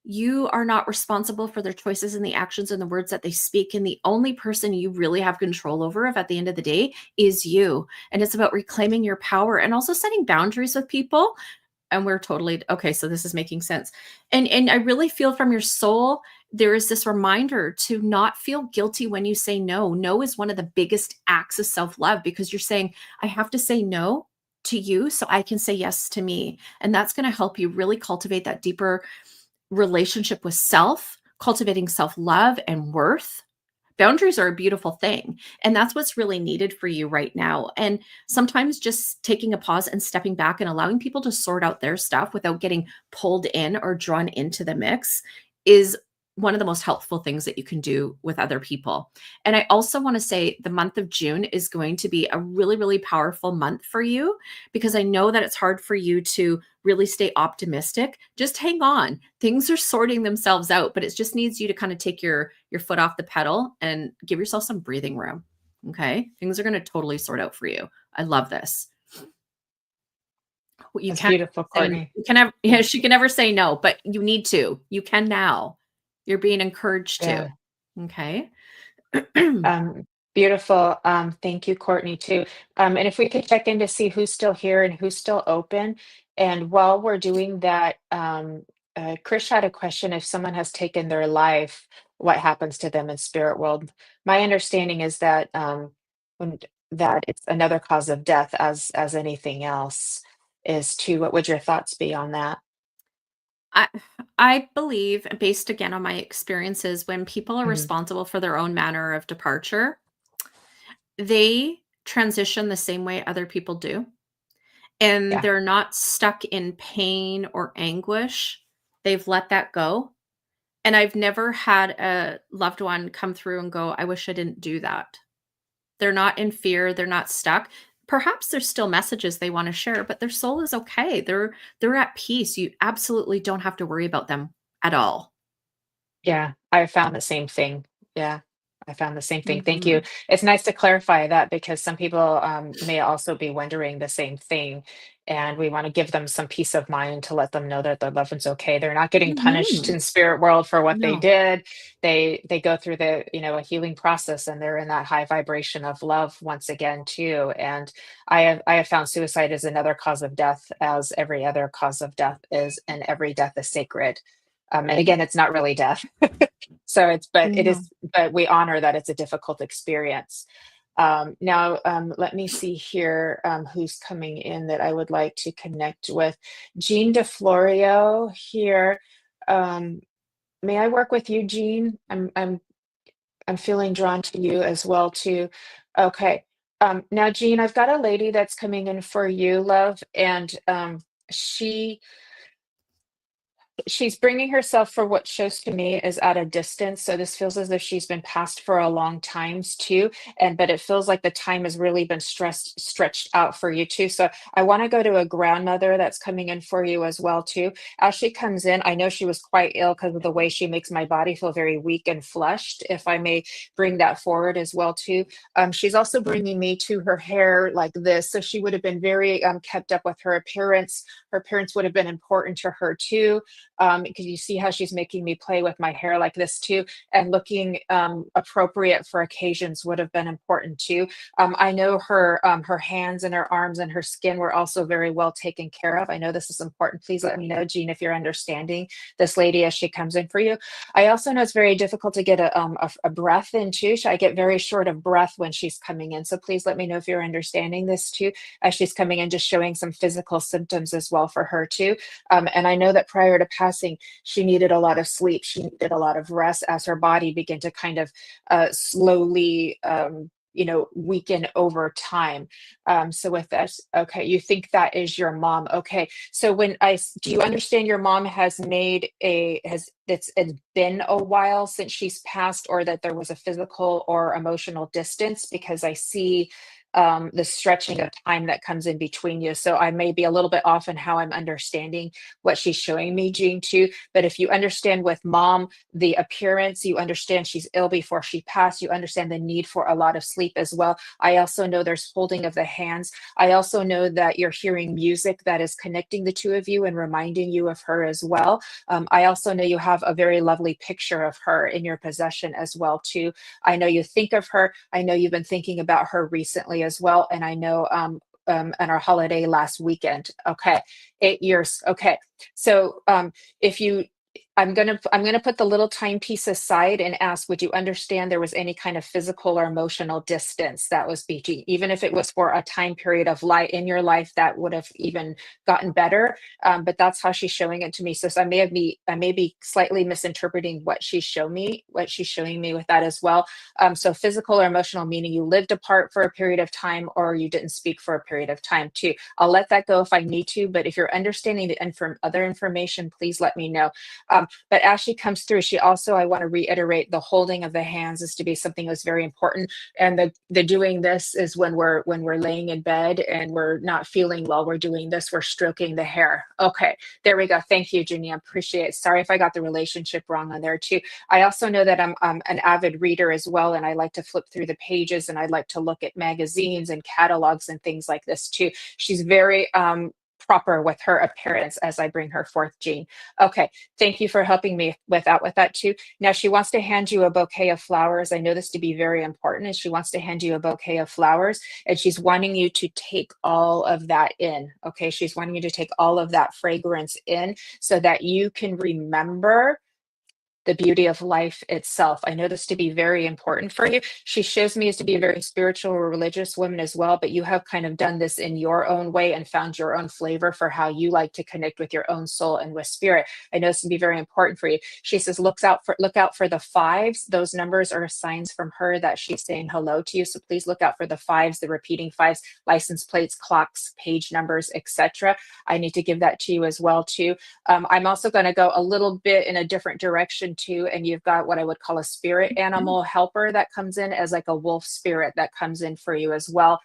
You are not responsible for their choices and the actions and the words that they speak. And the only person you really have control over, if at the end of the day, is you. And it's about reclaiming your power and also setting boundaries with people. And we're totally okay. So this is making sense. And I really feel from your soul, there is this reminder to not feel guilty when you say no. No is one of the biggest acts of self-love because you're saying, I have to say no to you so I can say yes to me. And that's going to help you really cultivate that deeper relationship with self, cultivating self-love and worth. Boundaries are a beautiful thing. And that's what's really needed for you right now. And sometimes just taking a pause and stepping back and allowing people to sort out their stuff without getting pulled in or drawn into the mix is one of the most helpful things that you can do with other people. And I also want to say the month of June is going to be a really, really powerful month for you because I know that it's hard for you to really stay optimistic. Just hang on. Things are sorting themselves out, but it just needs you to kind of take your foot off the pedal and give yourself some breathing room. Okay? Things are going to totally sort out for you. I love this. You that's can't beautiful, say Courtney. you can never, yeah, she can never say no, but you need to. You can now. You're being encouraged to. Yeah. Okay? Um, Beautiful. Thank you, Courtney, too. And if we could check in to see who's still here and who's still open. And while we're doing that, Krish had a question. If someone has taken their life, what happens to them in spirit world? My understanding is that when, that it's another cause of death as anything else is too. What would your thoughts be on that? I I believe, based again on my experiences, when people are Mhm. responsible for their own manner of departure, they transition the same way other people do, and Yeah. they're not stuck in pain or anguish. They've let that go. And I've never had a loved one come through and go, I wish I didn't do that. They're not in fear, they're not stuck. Perhaps there's still messages they want to share, but their soul is okay. They're at peace. You absolutely don't have to worry about them at all. Yeah, I found the same thing. Yeah, I found the same thing. Thank you. Mhm. It's nice to clarify that because some people may also be wondering the same thing. And we want to give them some peace of mind to let them know that their loved one's okay. They're not getting punished Mhm. in spirit world for what they No. did. They go through the, a healing process and they're in that high vibration of love once again too. And I have found suicide as another cause of death, as every other cause of death is, and every death is sacred. And again, it's not really death. So but it No. is, but we honor that it's a difficult experience. Now, let me see here who's coming in that I would like to connect with. Jean DeFlorio here. Um, may I work with you, Jean? I'm feeling drawn to you as well too. Okay. Now, Jean, I've got a lady that's coming in for you, love, and she She's bringing herself for what shows to me is at a distance. So this feels as if she's been passed for a long times too. But it feels like the time has really been stretched out for you too. So I want to go to a grandmother that's coming in for you as well too. As she comes in, I know she was quite ill because of the way she makes my body feel very weak and flushed. If I may bring that forward as well too. She's also bringing me to her hair like this. So she would have been very kept up with her appearance. Her appearance would have been important to her too, because you see how she's making me play with my hair like this too, and looking appropriate for occasions would have been important too. I know her hands and her arms and her skin were also very well taken care of. I know this is important. Please let me know, Jean, if you're understanding this lady as she comes in for you. I also know it's very difficult to get a breath in too. I get very short of breath when she's coming in. So please let me know if you're understanding this too, as she's coming in, just showing some physical symptoms as well for her too. And I know that prior to passing, she needed a lot of sleep. She needed a lot of rest as her body began to kind of slowly, weaken over time. So with this, okay, you think that is your mom. Okay. So do you understand your mom has it's been a while since she's passed, or that there was a physical or emotional distance? Because I see the stretching of time that comes in between you. So I may be a little bit off in how I'm understanding what she's showing me, Jean, too. But if you understand with mom, the appearance, you understand she's ill before she passed, you understand the need for a lot of sleep as well. I also know there's holding of the hands. I also know that you're hearing music that is connecting the two of you and reminding you of her as well. I also know you have a very lovely picture of her in your possession as well, too. I know you think of her. I know you've been thinking about her recently as well. And I know on our holiday last weekend. Okay. 8 years. Okay. So if you I'm gonna put the little timepiece aside and ask, would you understand there was any kind of physical or emotional distance that was between, even if it was for a time period of light in your life that would have even gotten better. But that's how she's showing it to me. So I may be slightly misinterpreting what she's showing me with that as well. So physical or emotional, meaning you lived apart for a period of time or you didn't speak for a period of time too. I'll let that go if I need to, but if you're understanding the other information, please let me know. But as she comes through, I want to reiterate, the holding of the hands is to be something that's very important. And the doing this is when we're laying in bed and we're not feeling well, we're doing this, we're stroking the hair. Okay, there we go. Thank you, Ginny. I appreciate it. Sorry if I got the relationship wrong on there too. I also know that I'm an avid reader as well, and I like to flip through the pages and I like to look at magazines and catalogs and things like this too. She's very proper with her appearance as I bring her forth, Jean. Okay, thank you for helping me with that too. Now she wants to hand you a bouquet of flowers. I know this to be very important, and she wants to hand you a bouquet of flowers, and she's wanting you to take all of that in. Okay, she's wanting you to take all of that fragrance in so that you can remember the beauty of life itself. I know this to be very important for you. She shows me as to be a very spiritual or religious woman as well, but you have kind of done this in your own way and found your own flavor for how you like to connect with your own soul and with spirit. I know this to be very important for you. She says, look out for the fives. Those numbers are signs from her that she's saying hello to you. So please look out for the fives, the repeating fives, license plates, clocks, page numbers, etc. I need to give that to you as well too. I'm also going to go a little bit in a different direction too, and you've got what I would call a spirit animal helper that comes in as like a wolf spirit that comes in for you as well,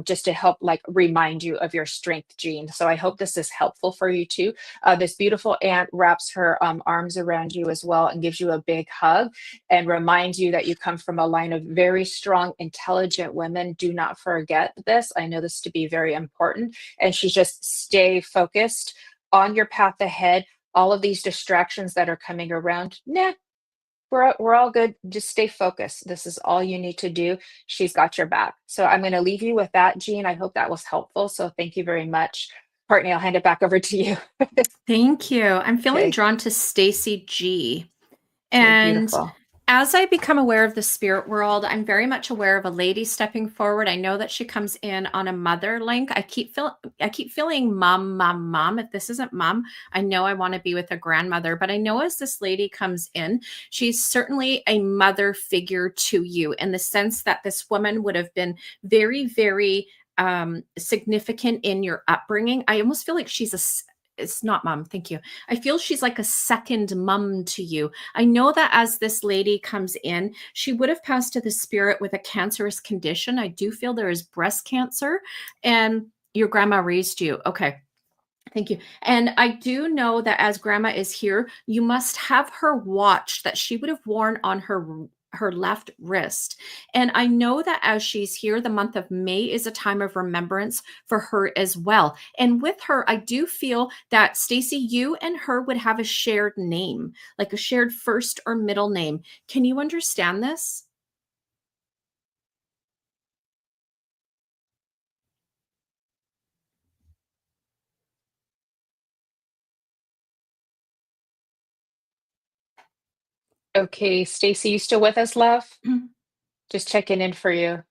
just to help like remind you of your strength, Jean. So I hope this is helpful for you too. This beautiful ant wraps her arms around you as well and gives you a big hug and reminds you that you come from a line of very strong, intelligent women. Do not forget this. I know this to be very important. And she just stay focused on your path ahead. All of these distractions that are coming around, we're all good. Just stay focused. This is all you need to do. She's got your back. So I'm going to leave you with that, Jean. I hope that was helpful. So thank you very much. Courtney, I'll hand it back over to you. Thank you. I'm feeling Okay. drawn to Stacy G. Okay, And beautiful. as I become aware of the spirit world, I'm very much aware of a lady stepping forward. I know that she comes in on a mother link. I keep feeling mom, mom, mom. If this isn't mom, I know I want to be with a grandmother. But I know as this lady comes in, she's certainly a mother figure to you in the sense that this woman would have been very, very significant in your upbringing. I almost feel like she's it's not mom. Thank you. I feel she's like a second mom to you. I know that as this lady comes in, she would have passed to the spirit with a cancerous condition. I do feel there is breast cancer, and your grandma raised you. Okay. Thank you. And I do know that as grandma is here, you must have her watch that she would have worn on her left wrist. And I know that as she's here, the month of May is a time of remembrance for her as well. And with her, I do feel that Stacy, you and her would have a shared name, like a shared first or middle name. Can you understand this? Okay, Stacy, you still with us, love? Mhm. Just checking in for you.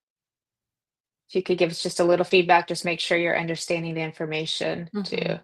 If you could give us just a little feedback, just make sure you're understanding the information too.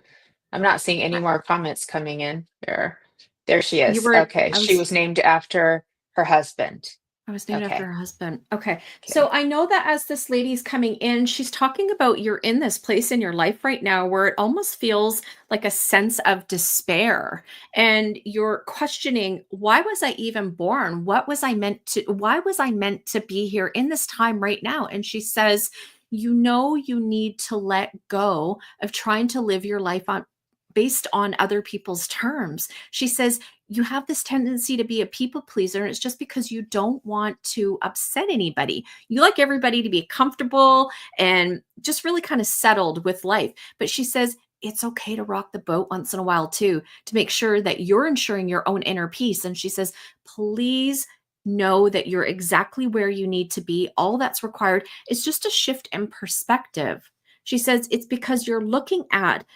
I'm not seeing any more comments coming in. There she You is. were, Okay, she was named after her husband. I was named after Okay, her husband. Okay. So okay. I know that as this lady's coming in, she's talking about you're in this place in your life right now where it almost feels like a sense of despair. And you're questioning, why was I even born? Why was I meant to be here in this time right now? And she says, you know, you need to let go of trying to live your life on based on other people's terms. She says, you have this tendency to be a people pleaser, and it's just because you don't want to upset anybody. You like everybody to be comfortable and just really kind of settled with life. But she says it's okay to rock the boat once in a while too, to make sure that you're ensuring your own inner peace. And she says, please know that you're exactly where you need to be. All that's required is just a shift in perspective. She says it's because you're looking at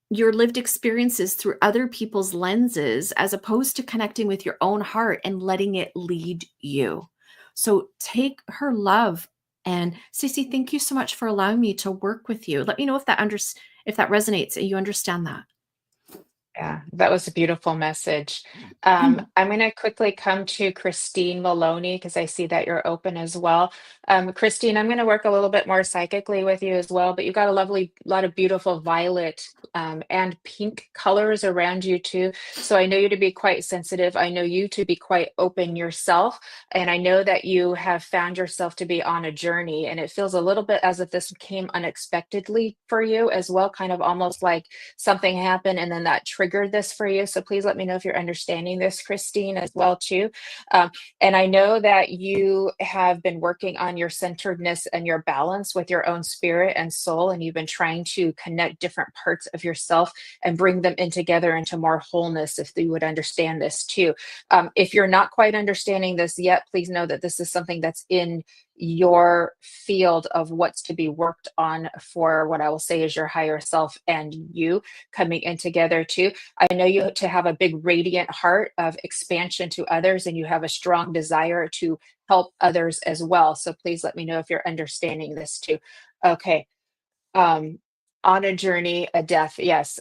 your lived experiences through other people's lenses as opposed to connecting with your own heart and letting it lead you. So take her love. And Cece, thank you so much for allowing me to work with you. Let me know if if that resonates and you understand that. Yeah, that was a beautiful message. I'm going to quickly come to Christine Maloney because I see that you're open as well. Christine, I'm going to work a little bit more psychically with you as well, but you've got a lovely lot of beautiful violet and pink colors around you too. So I know you to be quite sensitive. I know you to be quite open yourself. And I know that you have found yourself to be on a journey. And it feels a little bit as if this came unexpectedly for you as well, kind of almost like something happened and then that triggered this for you. So please let me know if you're understanding this, Christine, as well too. And I know that you have been working on your centeredness and your balance with your own spirit and soul, and you've been trying to connect different parts of yourself and bring them in together into more wholeness, if you would understand this too. If you're not quite understanding this yet, please know that this is something that's in your field of what's to be worked on for what I will say is your higher self and you coming in together too. I know you to have a big radiant heart of expansion to others, and you have a strong desire to help others as well. So please let me know if you're understanding this too. Okay. Um, on a journey, a death. Yes.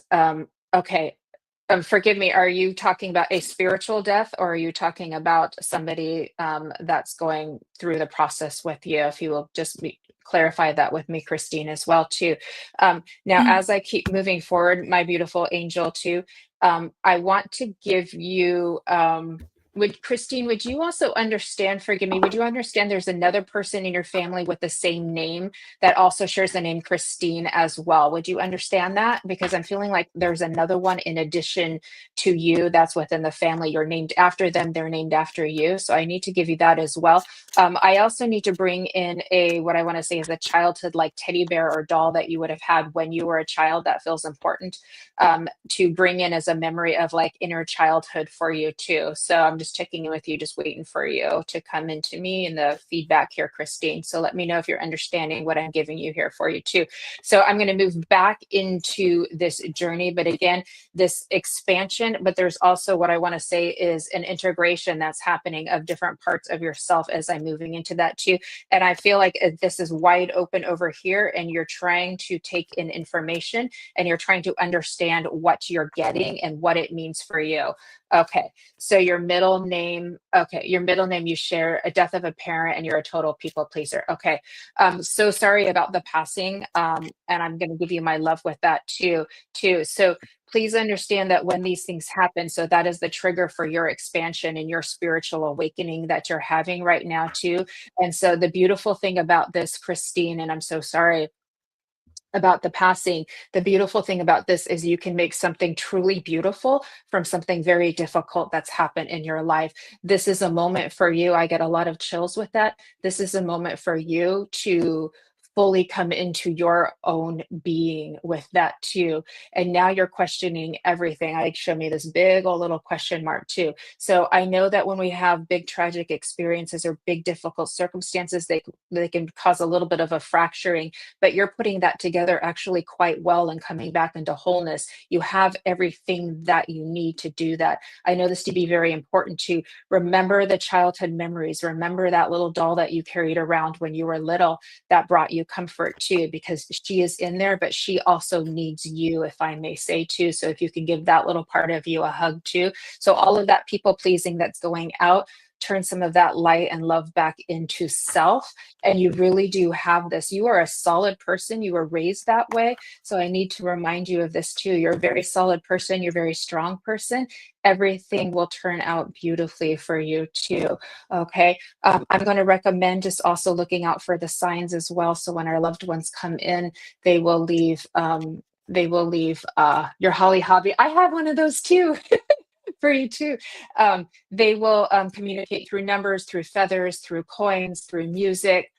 Okay. Forgive me, are you talking about a spiritual death or are you talking about somebody that's going through the process with you? If you will just clarify that with me, Christine, as well, too. Now, as I keep moving forward, my beautiful angel, too, I want to give you, Christine, would you also understand, forgive me, would you understand there's another person in your family with the same name that also shares the name Christine as well? Would you understand that? Because I'm feeling like there's another one in addition to you that's within the family. You're named after them, they're named after you. So I need to give you that as well. I also need to bring in what I want to say is a childhood like teddy bear or doll that you would have had when you were a child. That feels important to bring in as a memory of like inner childhood for you too. So I'm just checking in with you, just waiting for you to come into me and the feedback here, Christine. So let me know if you're understanding what I'm giving you here for you too. So I'm going to move back into this journey, but again, this expansion, but there's also what I want to say is an integration that's happening of different parts of yourself as I'm moving into that too. And I feel like this is wide open over here and you're trying to take in information and you're trying to understand what you're getting and what it means for you. Okay, so your middle name, you share a death of a parent and you're a total people pleaser. Okay, so sorry about the passing, and I'm going to give you my love with that too. So please understand that when these things happen, so that is the trigger for your expansion and your spiritual awakening that you're having right now too. And so the beautiful thing about this, Christine, and I'm so sorry about the passing, the beautiful thing about this is you can make something truly beautiful from something very difficult that's happened in your life. This is a moment for you. I get a lot of chills with that. This is a moment for you to fully come into your own being with that too. And now you're questioning everything. I show me this big old little question mark too. So I know that when we have big tragic experiences or big difficult circumstances, they can cause a little bit of a fracturing, but you're putting that together actually quite well and coming back into wholeness. You have everything that you need to do that. I know this to be very important to remember the childhood memories. Remember that little doll that you carried around when you were little that brought you comfort too, because she is in there, but she also needs you, if I may say too. So if you can give that little part of you a hug too. So all of that people pleasing that's going out, turn some of that light and love back into self. And you really do have this. You are a solid person. You were raised that way. So I need to remind you of this too. You're a very solid person. You're a very strong person. Everything will turn out beautifully for you too. Okay. I'm going to recommend just also looking out for the signs as well. So when our loved ones come in, they will leave. Your holly hobby. I have one of those too. For you too. They will communicate through numbers, through feathers, through coins, through music,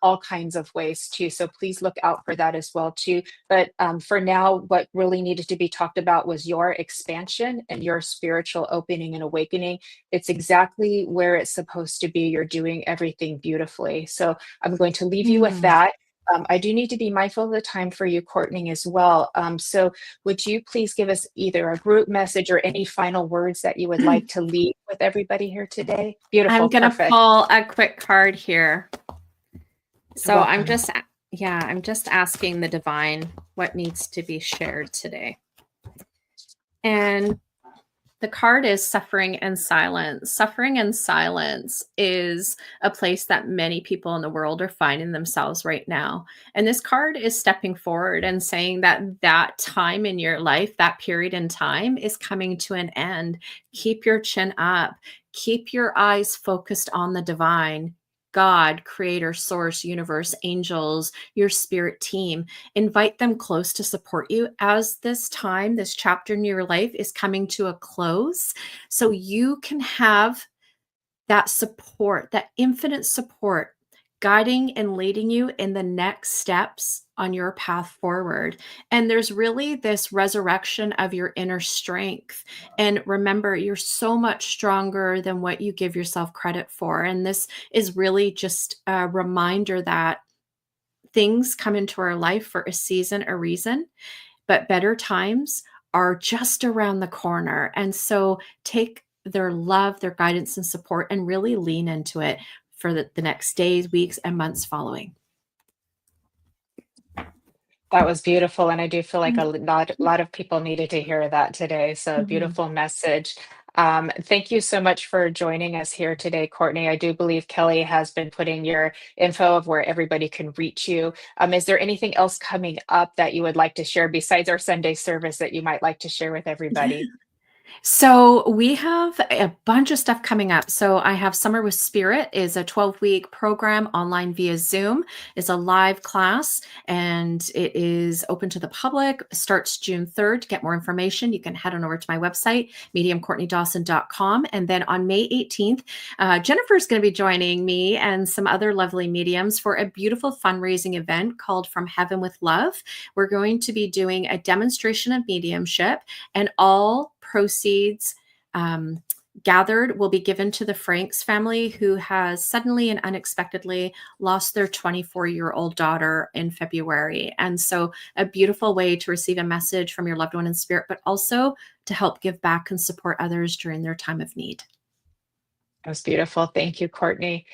all kinds of ways too. So please look out for that as well too. But for now, what really needed to be talked about was your expansion and your spiritual opening and awakening. It's exactly where it's supposed to be. You're doing everything beautifully. So I'm going to leave you with that. I do need to be mindful of the time for you, Courtney, as well. So would you please give us either a group message or any final words that you would like to leave with everybody here today? Beautiful. I'm going to perfect. pull a quick card here. So Welcome. I'm just asking the divine what needs to be shared today. And the card is suffering and silence. Suffering and silence is a place that many people in the world are finding themselves right now. And this card is stepping forward and saying that that time in your life, that period in time is coming to an end. Keep your chin up. Keep your eyes focused on the divine. God, creator, source, universe, angels, your spirit team. Invite them close to support you as this time, this chapter in your life is coming to a close. So you can have that support, that infinite support, guiding and leading you in the next steps on your path forward. And there's really this resurrection of your inner strength. And remember, you're so much stronger than what you give yourself credit for. And this is really just a reminder that things come into our life for a season, a reason, but better times are just around the corner. And so take their love, their guidance and support, and really lean into it for the next days, weeks, and months following. That was beautiful. And I do feel like a lot of people needed to hear that today. So beautiful message. Thank you so much for joining us here today, Courtney. I do believe Kelly has been putting your info of where everybody can reach you. Is there anything else coming up that you would like to share besides our Sunday service that you might like to share with everybody? So we have a bunch of stuff coming up. So I have Summer with Spirit is a 12-week program online via Zoom. It's a live class and it is open to the public. Starts June 3rd. To get more information, you can head on over to my website, mediumcourtneydawson.com. And then on May 18th, Jennifer's going to be joining me and some other lovely mediums for a beautiful fundraising event called From Heaven with Love. We're going to be doing a demonstration of mediumship, and all proceeds gathered will be given to the Franks family, who has suddenly and unexpectedly lost their 24-year-old daughter in February. And so a beautiful way to receive a message from your loved one in spirit, but also to help give back and support others during their time of need. That was beautiful. Thank you, Courtney.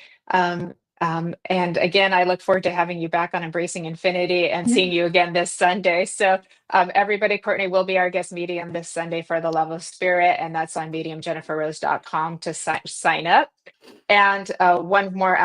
And again, I look forward to having you back on Embracing Infinity and seeing you again this Sunday. So everybody, Courtney will be our guest medium this Sunday for the Love of Spirit, and that's on mediumjenniferrose.com to sign up. And one more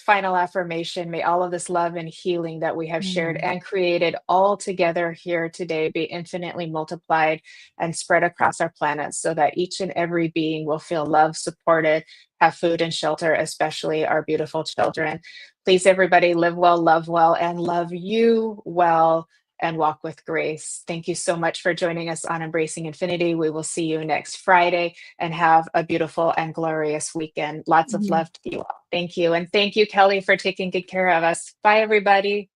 final affirmation. May all of this love and healing that we have shared and created all together here today be infinitely multiplied and spread across our planet so that each and every being will feel loved, supported, have food and shelter, especially our beautiful children. Please, everybody, live well, love well, and love you well, and walk with grace. Thank you so much for joining us on Embracing Infinity. We will see you next Friday, and have a beautiful and glorious weekend. Lots of love to you all. Thank you. And thank you, Kelly, for taking good care of us. Bye, everybody.